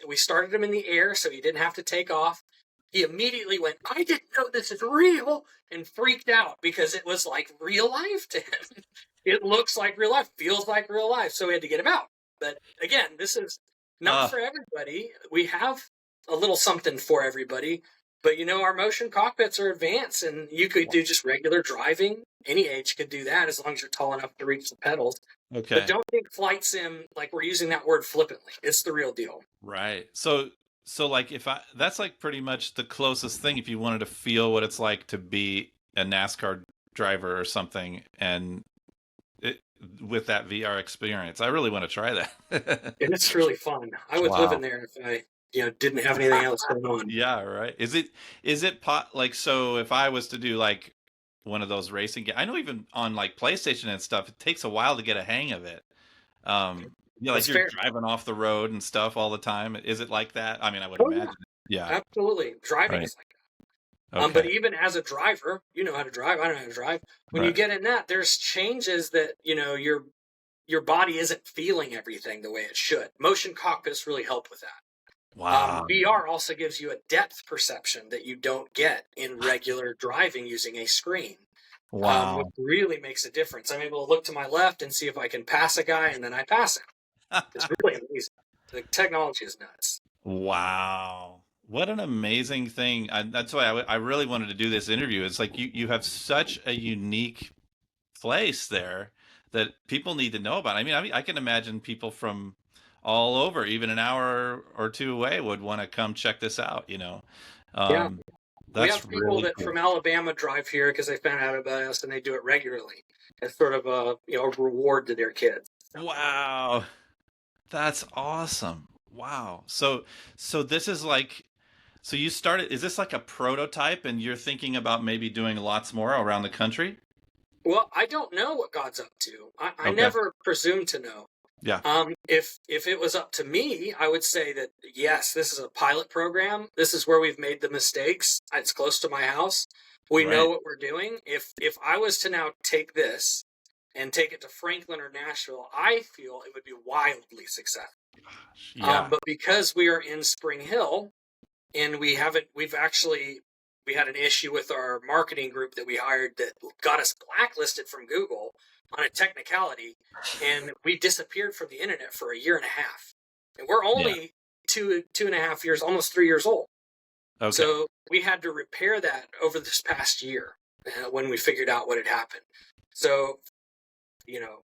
[SPEAKER 2] we started him in the air, so he didn't have to take off. He immediately went, I didn't know this is real, and freaked out because it was like real life to him. It looks like real life, feels like real life, so we had to get him out. But again, this is not for everybody. We have a little something for everybody. But, our motion cockpits are advanced, and you could do just regular driving. Any age could do that as long as you're tall enough to reach the pedals.
[SPEAKER 1] Okay.
[SPEAKER 2] But don't think flight sim like we're using that word flippantly. It's the real deal.
[SPEAKER 1] Right. So like that's like pretty much the closest thing if you wanted to feel what it's like to be a NASCAR driver or something, and with that VR experience. I really want to try that.
[SPEAKER 2] And it's really fun. I would live in there if I didn't have anything else going on.
[SPEAKER 1] Yeah, right. Is it like, so if I was to do like one of those racing games, I know even on like PlayStation and stuff, it takes a while to get a hang of it. Like you're driving off the road and stuff all the time. Is it like that? I mean, I would imagine. Yeah,
[SPEAKER 2] absolutely. Driving is like that. Okay. But even as a driver, you know how to drive. I don't know how to drive. When you get in that, there's changes that your body isn't feeling everything the way it should. Motion cockpits really help with that.
[SPEAKER 1] Wow.
[SPEAKER 2] VR also gives you a depth perception that you don't get in regular driving using a screen.
[SPEAKER 1] Wow.
[SPEAKER 2] Which really makes a difference. I'm able to look to my left and see if I can pass a guy, and then I pass him. It's really amazing. The technology is nuts.
[SPEAKER 1] Wow. What an amazing thing. That's why I really wanted to do this interview. It's like you have such a unique place there that people need to know about. I mean, I can imagine people from all over, even an hour or two away, would want to come check this out,
[SPEAKER 2] Yeah. We have people
[SPEAKER 1] really
[SPEAKER 2] that
[SPEAKER 1] cool.
[SPEAKER 2] from Alabama drive here because they found out about us, and they do it regularly as sort of a reward to their kids.
[SPEAKER 1] Wow. That's awesome. Wow. So this is like, so you started, is this like a prototype and you're thinking about maybe doing lots more around the country?
[SPEAKER 2] Well, I don't know what God's up to. I never presume to know.
[SPEAKER 1] Yeah.
[SPEAKER 2] If it was up to me, I would say that, yes, this is a pilot program. This is where we've made the mistakes. It's close to my house. We know what we're doing. If I was to now take this and take it to Franklin or Nashville, I feel it would be wildly successful.
[SPEAKER 1] Yeah.
[SPEAKER 2] But because we are in Spring Hill and we had an issue with our marketing group that we hired that got us blacklisted from Google on a technicality, and we disappeared from the internet for 1.5 years. And we're only 2.5 years, almost 3 years old. Okay. So we had to repair that over this past year when we figured out what had happened. So,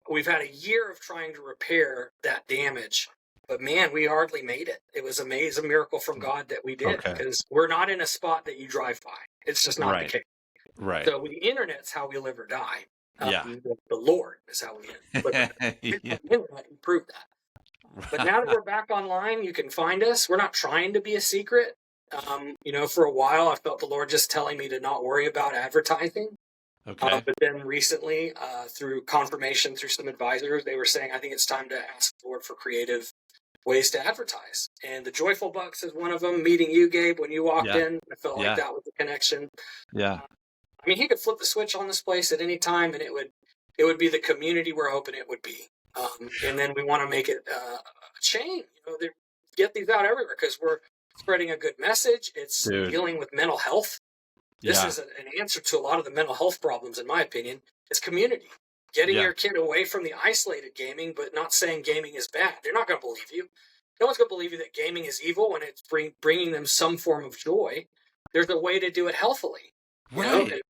[SPEAKER 2] we've had 1 year of trying to repair that damage. But man, we hardly made it. It was amazing, a miracle from God that we did, because we're not in a spot that you drive by. It's just not the case.
[SPEAKER 1] Right.
[SPEAKER 2] So the internet's how we live or die. The Lord is how we live or die. The internet proved that. But now that we're back online, you can find us. We're not trying to be a secret. For a while, I felt the Lord just telling me to not worry about advertising.
[SPEAKER 1] Okay.
[SPEAKER 2] But then recently, through confirmation, through some advisors, they were saying, I think it's time to ask the Lord for creative ways to advertise. And the Joyful Bucks is one of them. Meeting you, Gabe, when you walked in, I felt like that was a connection.
[SPEAKER 1] Yeah.
[SPEAKER 2] He could flip the switch on this place at any time, and it would be the community we're hoping it would be. And then we want to make it a chain. Get these out everywhere because we're spreading a good message. It's dealing with mental health. This is an answer to a lot of the mental health problems, in my opinion. It's community. Getting your kid away from the isolated gaming, but not saying gaming is bad. They're not going to believe you. No one's going to believe you that gaming is evil when it's bringing them some form of joy. There's a way to do it healthily.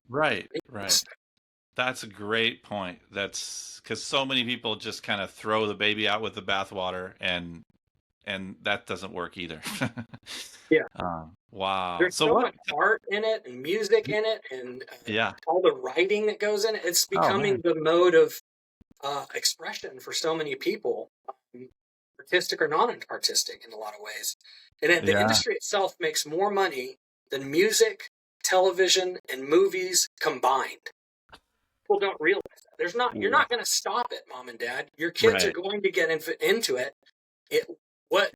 [SPEAKER 1] Right. That's a great point. That's because so many people just kind of throw the baby out with the bathwater, and that doesn't work either. Wow.
[SPEAKER 2] There's so much art in it and music in it and all the writing that goes in it. It's becoming the mode of expression for so many people, artistic or non-artistic in a lot of ways. And the industry itself makes more money than music, television, and movies combined. People don't realize that. You're not going to stop it, Mom and Dad. Your kids are going to get into it. What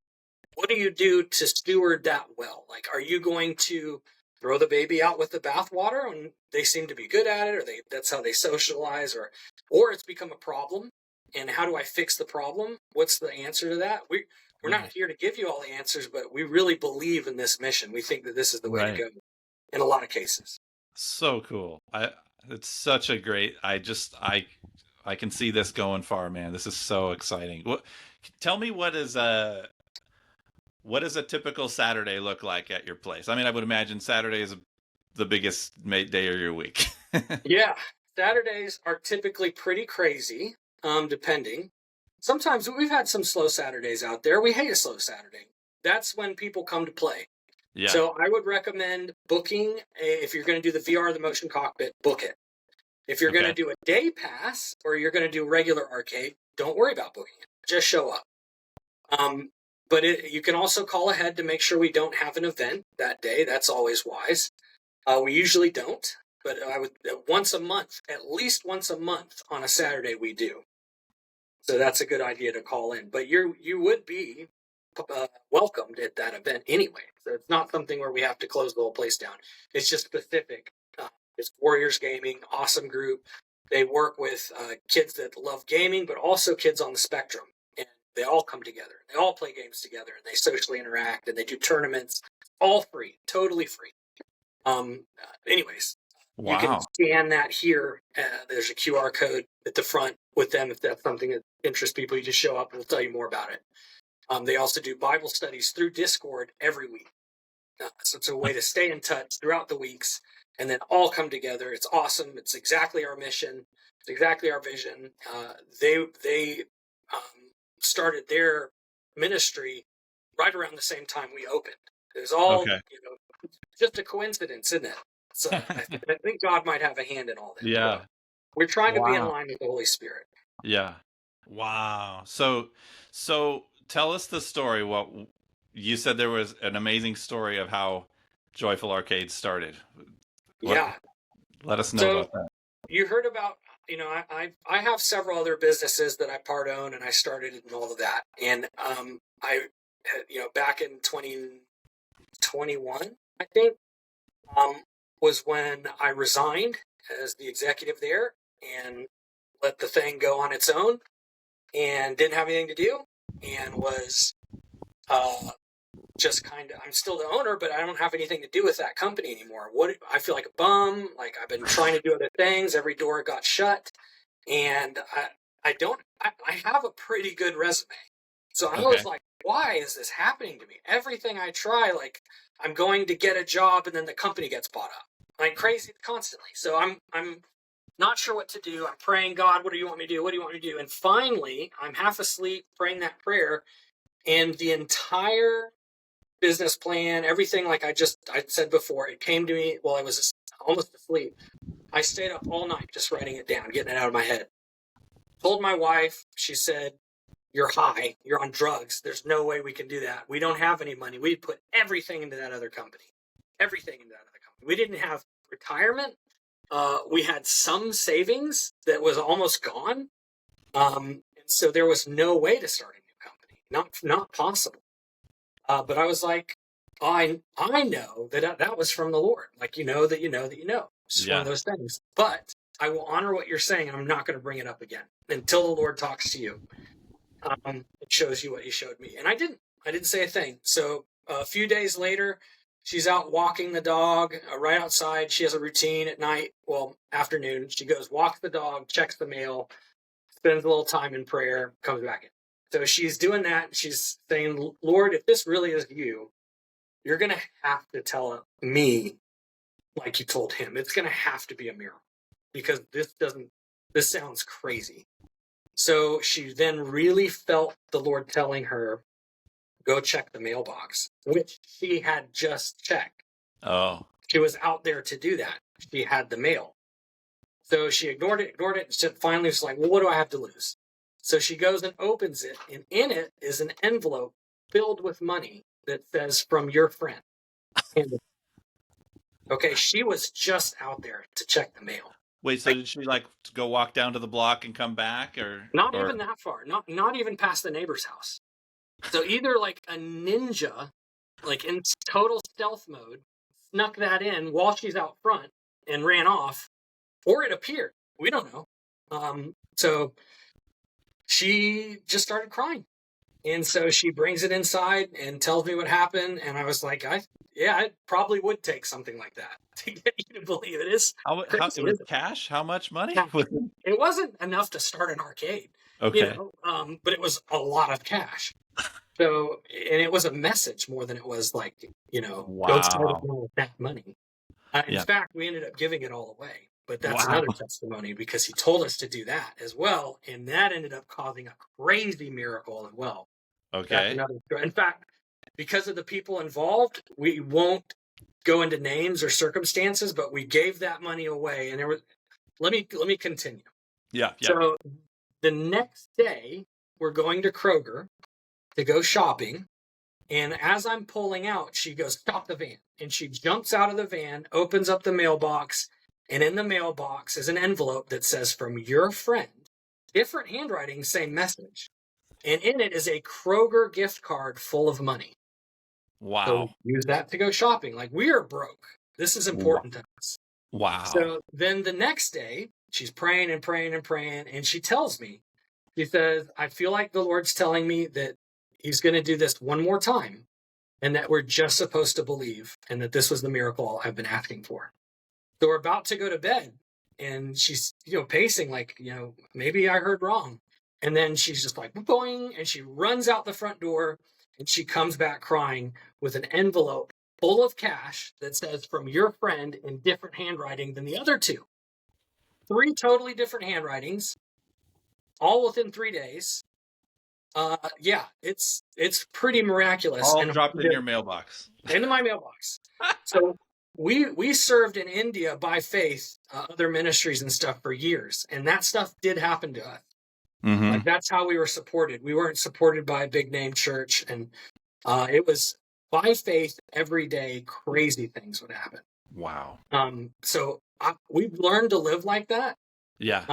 [SPEAKER 2] do you do to steward that well? Like, are you going to throw the baby out with the bathwater when they seem to be good at it, or that's how they socialize, or it's become a problem? And how do I fix the problem? What's the answer to that? We're not here to give you all the answers, but we really believe in this mission. We think that this is the way to go in a lot of cases.
[SPEAKER 1] So cool. It's such a great, I can see this going far, man. This is so exciting. Tell me what does a typical Saturday look like at your place? I would imagine Saturday is the biggest day of your week.
[SPEAKER 2] Yeah. Saturdays are typically pretty crazy, depending. Sometimes we've had some slow Saturdays out there. We hate a slow Saturday. That's when people come to play. Yeah. So I would recommend booking, if you're going to do the VR, the motion cockpit, book it. If you're going to do a day pass or you're going to do regular arcade, don't worry about booking it. Just show up. But you can also call ahead to make sure we don't have an event that day. That's always wise. We usually don't, but I would once a month, at least once a month on a Saturday we do. So that's a good idea to call in. But you would be welcomed at that event anyway. So it's not something where we have to close the whole place down. It's just specific. It's Warriors Gaming, awesome group. They work with kids that love gaming, but also kids on the spectrum. They all come together. They all play games together, and they socially interact, and they do tournaments. All free, totally free. Anyways, you can scan that here. There's a QR code at the front with them if that's something that interests people. You just show up, and we'll tell you more about it. They also do Bible studies through Discord every week. So it's a way to stay in touch throughout the weeks, and then all come together. It's awesome. It's exactly our mission. It's exactly our vision. They started their ministry right around the same time we opened. It was all just a coincidence, isn't it? So I think God might have a hand in all that.
[SPEAKER 1] Yeah.
[SPEAKER 2] We're trying to be in line with the Holy Spirit.
[SPEAKER 1] Yeah. Wow. So tell us the story. What you said, there was an amazing story of how Joyfull Arcade started. Let us know about that.
[SPEAKER 2] You heard about, I have several other businesses that I part own, and I started and all of that. And I, back in 2021, I think, was when I resigned as the executive there and let the thing go on its own and didn't have anything to do and was just kind of, I'm still the owner, but I don't have anything to do with that company anymore. I feel like a bum. Like, I've been trying to do other things. Every door got shut, and I have a pretty good resume. So I was like, why is this happening to me? Everything I try, like, I'm going to get a job and then the company gets bought up. Like crazy constantly. So I'm not sure what to do. I'm praying, God, what do you want me to do? What do you want me to do? And finally, I'm half asleep praying that prayer, and the entire business plan, everything, like I said before, it came to me while I was almost asleep. I stayed up all night just writing it down, getting it out of my head. Told my wife, she said, you're high, you're on drugs. There's no way we can do that. We don't have any money. We put everything into that other company. Everything into that other company. We didn't have retirement. We had some savings that was almost gone. And so there was no way to start a new company. Not possible. But I was like, I know that was from the Lord. Like, you know. It's just one of those things. But I will honor what you're saying, and I'm not going to bring it up again until the Lord talks to you. It shows you what he showed me. And I didn't say a thing. So a few days later, she's out walking the dog right outside. She has a routine at night, afternoon. She goes, walks the dog, checks the mail, spends a little time in prayer, comes back in. So she's doing that. She's saying, Lord, if this really is you, you're going to have to tell me like you told him. It's going to have to be a miracle because this sounds crazy. So she then really felt the Lord telling her, go check the mailbox, which she had just checked.
[SPEAKER 1] Oh.
[SPEAKER 2] She was out there to do that. She had the mail. So she ignored it. She finally was like, well, what do I have to lose? So she goes and opens it, and in it is an envelope filled with money that says, from your friend. Okay, she was just out there to check the mail.
[SPEAKER 1] Wait, so did she go walk down to the block and come back, or
[SPEAKER 2] not even that far? Not even past the neighbor's house. So either like a ninja, like in total stealth mode, snuck that in while she's out front and ran off, or it appeared. We don't know. So she just started crying. And so she brings it inside and tells me what happened. And I was like, it probably would take something like that to get you to believe it. It
[SPEAKER 1] was cash? How much money?
[SPEAKER 2] It wasn't enough to start an arcade.
[SPEAKER 1] Okay.
[SPEAKER 2] But it was a lot of cash. So, and it was a message more than it was like,
[SPEAKER 1] wow.
[SPEAKER 2] Don't start with that money. In fact, we ended up giving it all away. But that's another testimony because he told us to do that as well. And that ended up causing a crazy miracle as well.
[SPEAKER 1] Okay.
[SPEAKER 2] In fact, because of the people involved, we won't go into names or circumstances, but we gave that money away. And let me continue.
[SPEAKER 1] Yeah.
[SPEAKER 2] So the next day, we're going to Kroger to go shopping. And as I'm pulling out, she goes, stop the van. And she jumps out of the van, opens up the mailbox. And in the mailbox is an envelope that says, from your friend, different handwriting, same message. And in it is a Kroger gift card full of money.
[SPEAKER 1] Wow.
[SPEAKER 2] So use that to go shopping. Like, we are broke. This is important to us.
[SPEAKER 1] Wow.
[SPEAKER 2] So then the next day, she's praying and praying and praying. And she tells me, she says, I feel like the Lord's telling me that he's going to do this one more time. And that we're just supposed to believe. And that this was the miracle I've been asking for. So we're about to go to bed. And she's, pacing like, maybe I heard wrong. And then she's just like, boing, and she runs out the front door, and she comes back crying with an envelope full of cash that says, from your friend, in different handwriting than the other two. 3 totally different handwritings, all within 3 days. It's pretty miraculous.
[SPEAKER 1] All dropped in your mailbox.
[SPEAKER 2] Into my mailbox. So we served in India by faith, other ministries and stuff for years, and that stuff did happen to us.
[SPEAKER 1] Mm-hmm.
[SPEAKER 2] Like, that's how we were supported. We weren't supported by a big name church, and it was by faith. Every day, crazy things would happen.
[SPEAKER 1] Wow.
[SPEAKER 2] So we've learned to live like that.
[SPEAKER 1] Yeah.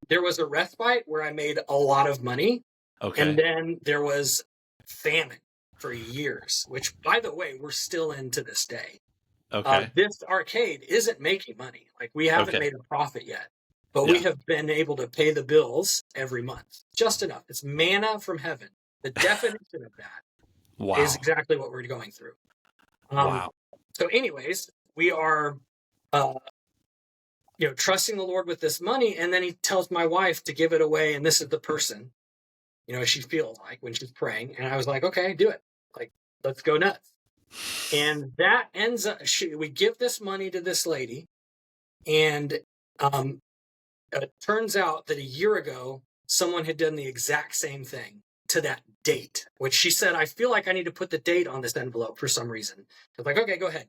[SPEAKER 2] There was a respite where I made a lot of money.
[SPEAKER 1] Okay.
[SPEAKER 2] And then there was famine for years, which, by the way, we're still in to this day.
[SPEAKER 1] Okay.
[SPEAKER 2] This arcade isn't making money. Like, we haven't made a profit yet. But we have been able to pay the bills every month. Just enough. It's manna from heaven. The definition of that is exactly what we're going through.
[SPEAKER 1] Wow.
[SPEAKER 2] So anyways, we are, trusting the Lord with this money. And then he tells my wife to give it away. And this is the person, she feels like when she's praying. And I was like, okay, do it. Like, let's go nuts. And that ends up, we give this money to this lady. And, it turns out that a year ago, someone had done the exact same thing to that date, which she said, I feel like I need to put the date on this envelope for some reason. I was like, okay, go ahead.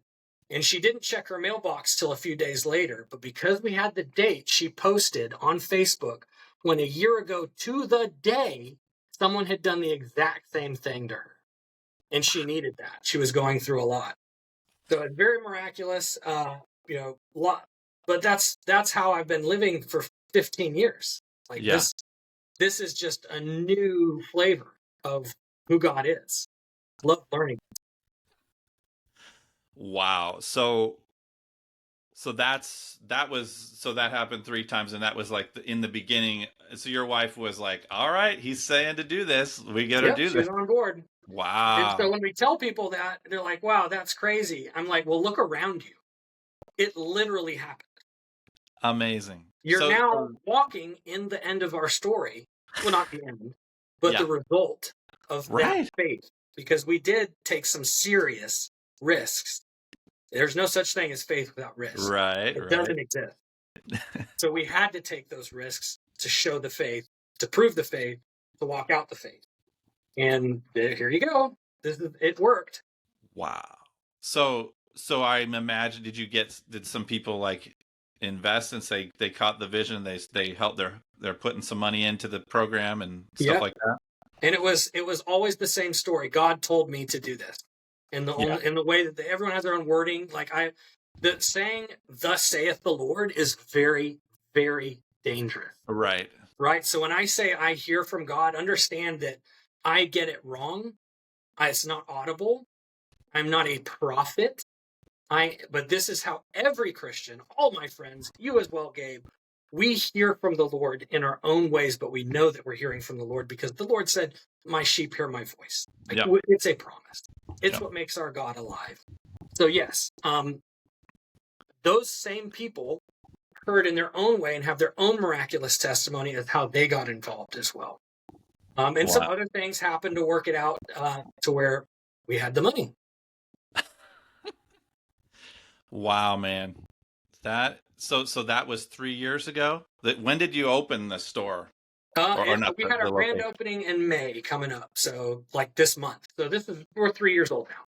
[SPEAKER 2] And she didn't check her mailbox till a few days later. But because we had the date, she posted on Facebook when a year ago to the day, someone had done the exact same thing to her, and she needed that. She was going through a lot. So it's very miraculous, lot. But that's how I've been living for 15 years. Like
[SPEAKER 1] Yeah.
[SPEAKER 2] this is just a new flavor of who God is. Love learning.
[SPEAKER 1] Wow. So that happened 3 times, and that was like in the beginning. So your wife was like, "All right, he's saying to do this. We got to do
[SPEAKER 2] She
[SPEAKER 1] this."
[SPEAKER 2] was on board. And so
[SPEAKER 1] Wow.
[SPEAKER 2] when we tell people that, they're like, "Wow, that's crazy." I'm like, "Well, look around you. It literally happened.
[SPEAKER 1] Amazing.
[SPEAKER 2] You're now walking in the end of our story. Well, not the end, but the result of that faith, because we did take some serious risks. There's no such thing as faith without risk.
[SPEAKER 1] Right.
[SPEAKER 2] It doesn't exist. So we had to take those risks to show the faith, to prove the faith, to walk out the faith. And here you go. It worked.
[SPEAKER 1] Wow. So I'm imagine did some people like invest and say they caught the vision, they helped, they're putting some money into the program and stuff like that?
[SPEAKER 2] And it was always the same story. God told me to do this. In the way that everyone has their own wording. Like the saying "Thus saith the Lord" is very, very dangerous.
[SPEAKER 1] Right.
[SPEAKER 2] So when I say I hear from God, understand that I get it wrong. It's not audible. I'm not a prophet. But this is how every Christian, all my friends, you as well, Gabe, we hear from the Lord in our own ways, but we know that we're hearing from the Lord because the Lord said, "My sheep hear my voice." It's a promise. It's what makes our God alive. So yes, those same people heard in their own way and have their own miraculous testimony of how they got involved as well. And some other things happened to work it out to where we had the money.
[SPEAKER 1] Wow, man. So that was 3 years ago. When did you open the store?
[SPEAKER 2] We had our grand opening in May coming up, so like this month. So we're 3 years old now.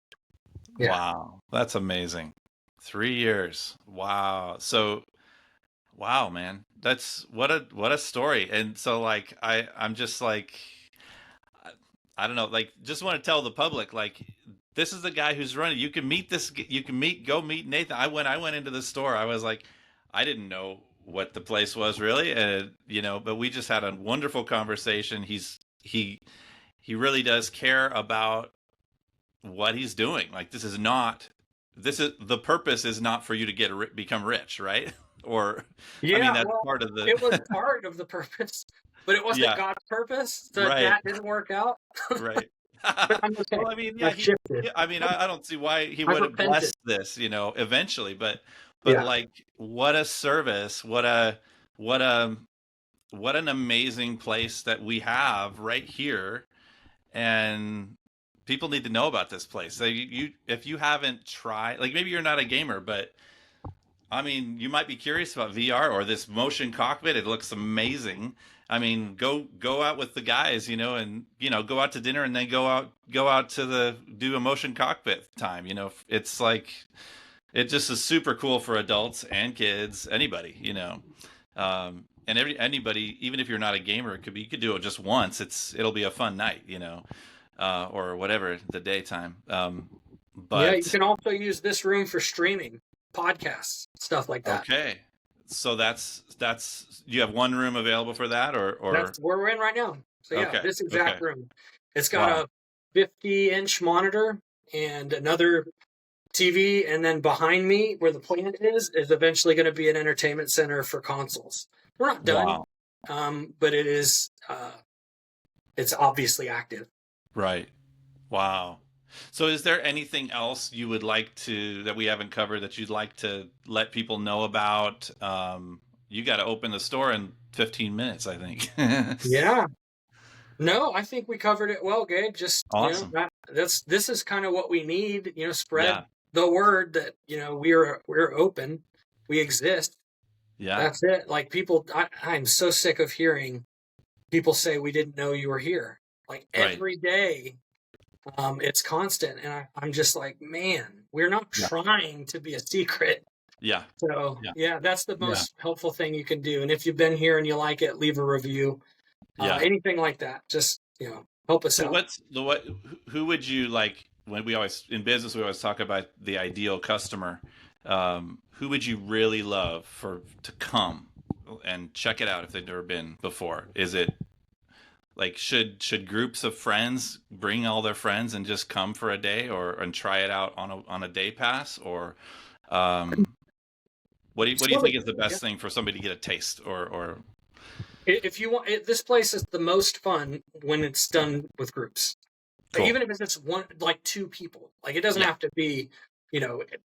[SPEAKER 1] Yeah. Wow, that's amazing. 3 years. Wow. So, wow, man, that's what a story. And so, like, I'm just like, I don't know, like, just want to tell the public, like, this is the guy who's running. You can go meet Nathan. I went into the store. I was like, I didn't know what the place was really, but we just had a wonderful conversation. He really does care about what he's doing. Like, the purpose is not for you to become rich, right? Or that's part of
[SPEAKER 2] it was part of the purpose, but it wasn't God's purpose. So that didn't work out.
[SPEAKER 1] Right.
[SPEAKER 2] Okay.
[SPEAKER 1] Well, I don't see why he wouldn't bless this, eventually, but like, what a service, what an amazing place that we have right here, and people need to know about this place. So if you haven't tried, like, maybe you're not a gamer, but you might be curious about VR or this motion cockpit. It looks amazing. Go out with the guys, and go out to dinner and then go out to do a motion cockpit time. It's like, it just is super cool for adults and kids, anybody, and anybody, even if you're not a gamer, you could do it just once. It'll be a fun night, or whatever, the daytime. But
[SPEAKER 2] you can also use this room for streaming podcasts, stuff like that.
[SPEAKER 1] Okay. So that's you have one room available for that, or
[SPEAKER 2] that's where we're in right now. So this exact room. It's got a 50-inch monitor and another TV, and then behind me, where the plant is eventually going to be an entertainment center for consoles. We're not done, but it is. It's obviously active.
[SPEAKER 1] Right. Wow. So is there anything else you would like that we haven't covered that you'd like to let people know about? You got to open the store in 15 minutes, I think.
[SPEAKER 2] Yeah. No, I think we covered it well, Gabe. Just
[SPEAKER 1] awesome.
[SPEAKER 2] This is kind of what we need. Spread the word that we're open, we exist.
[SPEAKER 1] Yeah,
[SPEAKER 2] that's it. Like, people, I'm so sick of hearing people say we didn't know you were here. Like, every day. It's constant, and I'm just like, man, we're not trying to be a secret.
[SPEAKER 1] Yeah.
[SPEAKER 2] So that's the most helpful thing you can do. And if you've been here and you like it, leave a review. Anything like that. Just help us
[SPEAKER 1] So
[SPEAKER 2] out.
[SPEAKER 1] who would you like when we always in business we always talk about the ideal customer. Who would you really love to come and check it out if they've never been before? Is it like should groups of friends bring all their friends and just come for a day and try it out on a day pass, or um, what do you think is the best thing for somebody to get a taste or
[SPEAKER 2] If you want, this place is the most fun when it's done with groups.
[SPEAKER 1] cool.
[SPEAKER 2] Even if it's just one, like 2 people, like it doesn't have to be,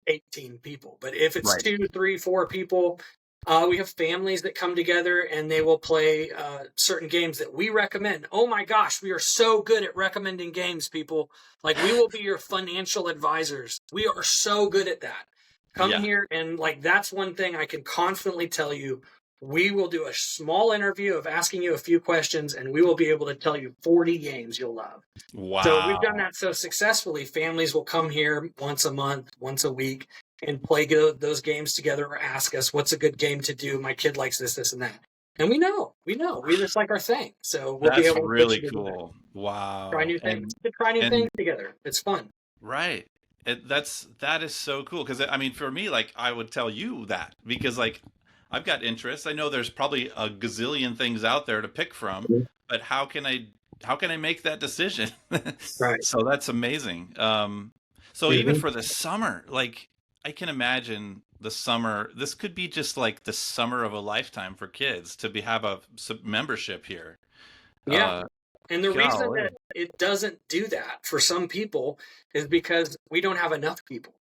[SPEAKER 2] 18 people, but if it's
[SPEAKER 1] Right.
[SPEAKER 2] 2, 3, 4 people, we have families that come together and they will play certain games that we recommend. Oh my gosh, we are so good at recommending games, people. Like we will be your financial advisors. We are so good at that. Come here and like that's one thing I can confidently tell you. We will do a small interview of asking you a few questions, and we will be able to tell you 40 games you'll love.
[SPEAKER 1] Wow.
[SPEAKER 2] So we've done that so successfully. Families will come here once a month, once a week, and play those games together or ask us, what's a good game to do? My kid likes this, this, and that. And we know. We just like our thing. So we'll be able to
[SPEAKER 1] really cool. Wow.
[SPEAKER 2] Try new things. Try new things together. It's fun.
[SPEAKER 1] Right. That is so cool. Because I mean, for me, like I would tell you that because like I've got interests. I know there's probably a gazillion things out there to pick from, but how can I make that decision?
[SPEAKER 2] Right.
[SPEAKER 1] So that's amazing. So even for the summer, like I can imagine the summer, this could be just like the summer of a lifetime for kids to have a membership here.
[SPEAKER 2] Yeah. And the reason that it doesn't do that for some people is because we don't have enough people.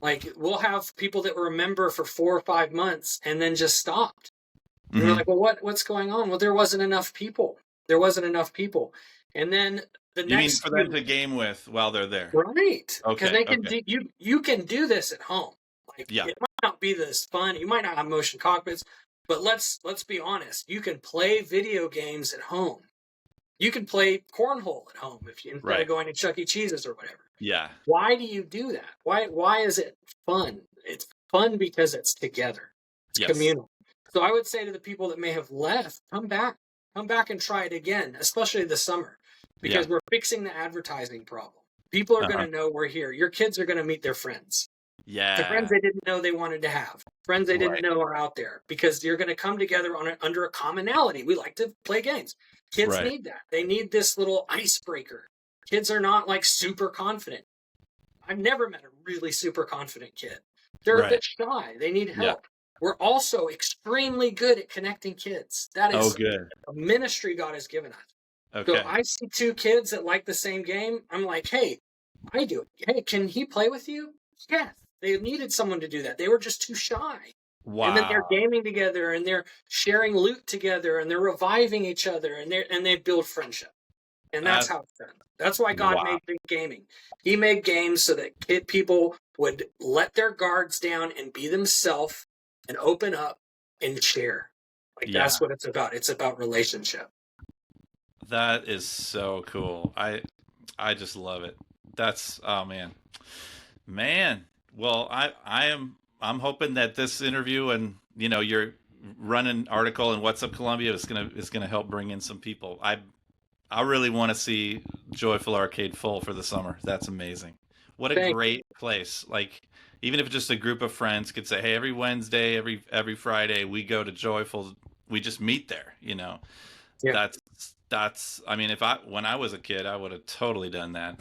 [SPEAKER 2] Like we'll have people that remember for 4 or 5 months and then just stopped. And we're like, well, what's going on? Well, there wasn't enough people. And then the
[SPEAKER 1] you
[SPEAKER 2] next
[SPEAKER 1] mean for them to game with while they're there,
[SPEAKER 2] right?
[SPEAKER 1] Okay.
[SPEAKER 2] Because they can do you can do this at home. Like it might not be this fun. You might not have motion cockpits, but let's be honest. You can play video games at home. You can play cornhole at home instead of going to Chuck E. Cheese's or whatever.
[SPEAKER 1] Yeah.
[SPEAKER 2] Why do you do that? Why is it fun? It's fun because it's together. It's communal. So I would say to the people that may have left, come back and try it again, especially this summer, because we're fixing the advertising problem. People are going to know we're here. Your kids are going to meet their friends.
[SPEAKER 1] Yeah.
[SPEAKER 2] The friends they didn't know they wanted to have. Friends they didn't know are out there because you're going to come together under a commonality. We like to play games. Kids need that. They need this little icebreaker. Kids are not like super confident. I've never met a really super confident kid. They're a bit shy. They need help. Yeah. We're also extremely good at connecting kids. That is a ministry God has given us. Okay. So I see 2 kids that like the same game. I'm like, hey, I do it. Hey, can he play with you? Yes. They needed someone to do that. They were just too shy. Wow. And then they're gaming together and they're sharing loot together and they're reviving each other and they build friendship. And that's how it's done. That's why God made big gaming. He made games so that people would let their guards down and be themselves and open up and share. Like that's what it's about. It's about relationship.
[SPEAKER 1] That is so cool. I just love it. That's man. Well, I'm hoping that this interview and your running article in What's Up Columbia is gonna help bring in some people. I really want to see Joyfull Arcade full for the summer. That's amazing. What a great place. Like even if just a group of friends could say, hey, every Wednesday, every Friday we go to Joyfull, we just meet there, Yeah. That's I mean, when I was a kid, I would have totally done that.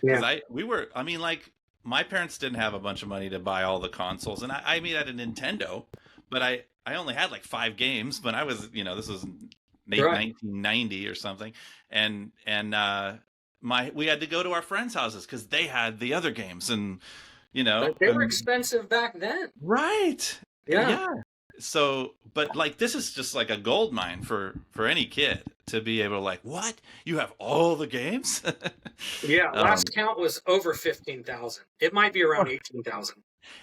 [SPEAKER 1] Because my parents didn't have a bunch of money to buy all the consoles, and I had a Nintendo, but I only had like 5 games when I was, this was 1990 or something, and we had to go to our friends' houses because they had the other games, and
[SPEAKER 2] but they were expensive back then,
[SPEAKER 1] right? Yeah. So, but like this is just like a gold mine for any kid to be able to like, what? You have all the games?
[SPEAKER 2] Yeah, last count was over 15,000. It might be around 18,000.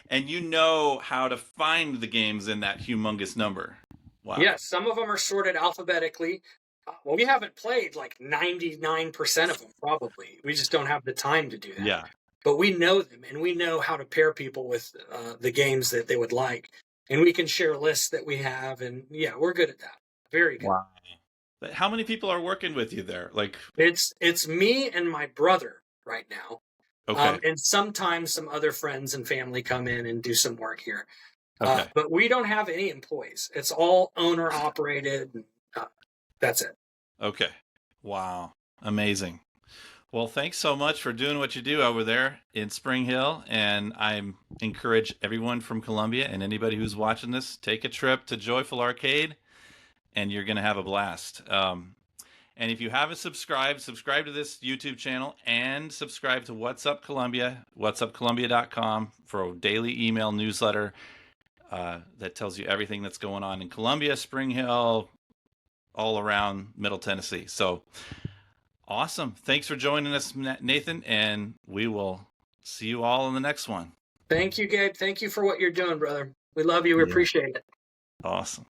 [SPEAKER 1] And you know how to find the games in that humongous number. Wow.
[SPEAKER 2] Yes, some of them are sorted alphabetically. Well, we haven't played like 99% of them, probably. We just don't have the time to do that.
[SPEAKER 1] Yeah.
[SPEAKER 2] But we know them, and we know how to pair people with the games that they would like. And we can share lists that we have, and we're good at that. Very good.
[SPEAKER 1] Wow. But how many people are working with you there? Like,
[SPEAKER 2] It's me and my brother right now.
[SPEAKER 1] okay,
[SPEAKER 2] And sometimes some other friends and family come in and do some work here.
[SPEAKER 1] okay,
[SPEAKER 2] But we don't have any employees. It's all owner operated. That's it.
[SPEAKER 1] okay. Wow, amazing. Well, thanks so much for doing what you do over there in Spring Hill. And I encourage everyone from Columbia and anybody who's watching this, take a trip to Joyfull Arcade and you're going to have a blast. And if you haven't subscribed, subscribe to this YouTube channel and subscribe to What's Up Columbia, whatsupcolumbia.com for a daily email newsletter that tells you everything that's going on in Columbia, Spring Hill, all around Middle Tennessee. So awesome. Thanks for joining us, Nathan, and we will see you all in the next one.
[SPEAKER 2] Thank you, Gabe. Thank you for what you're doing, brother. We love you. We appreciate it.
[SPEAKER 1] Awesome.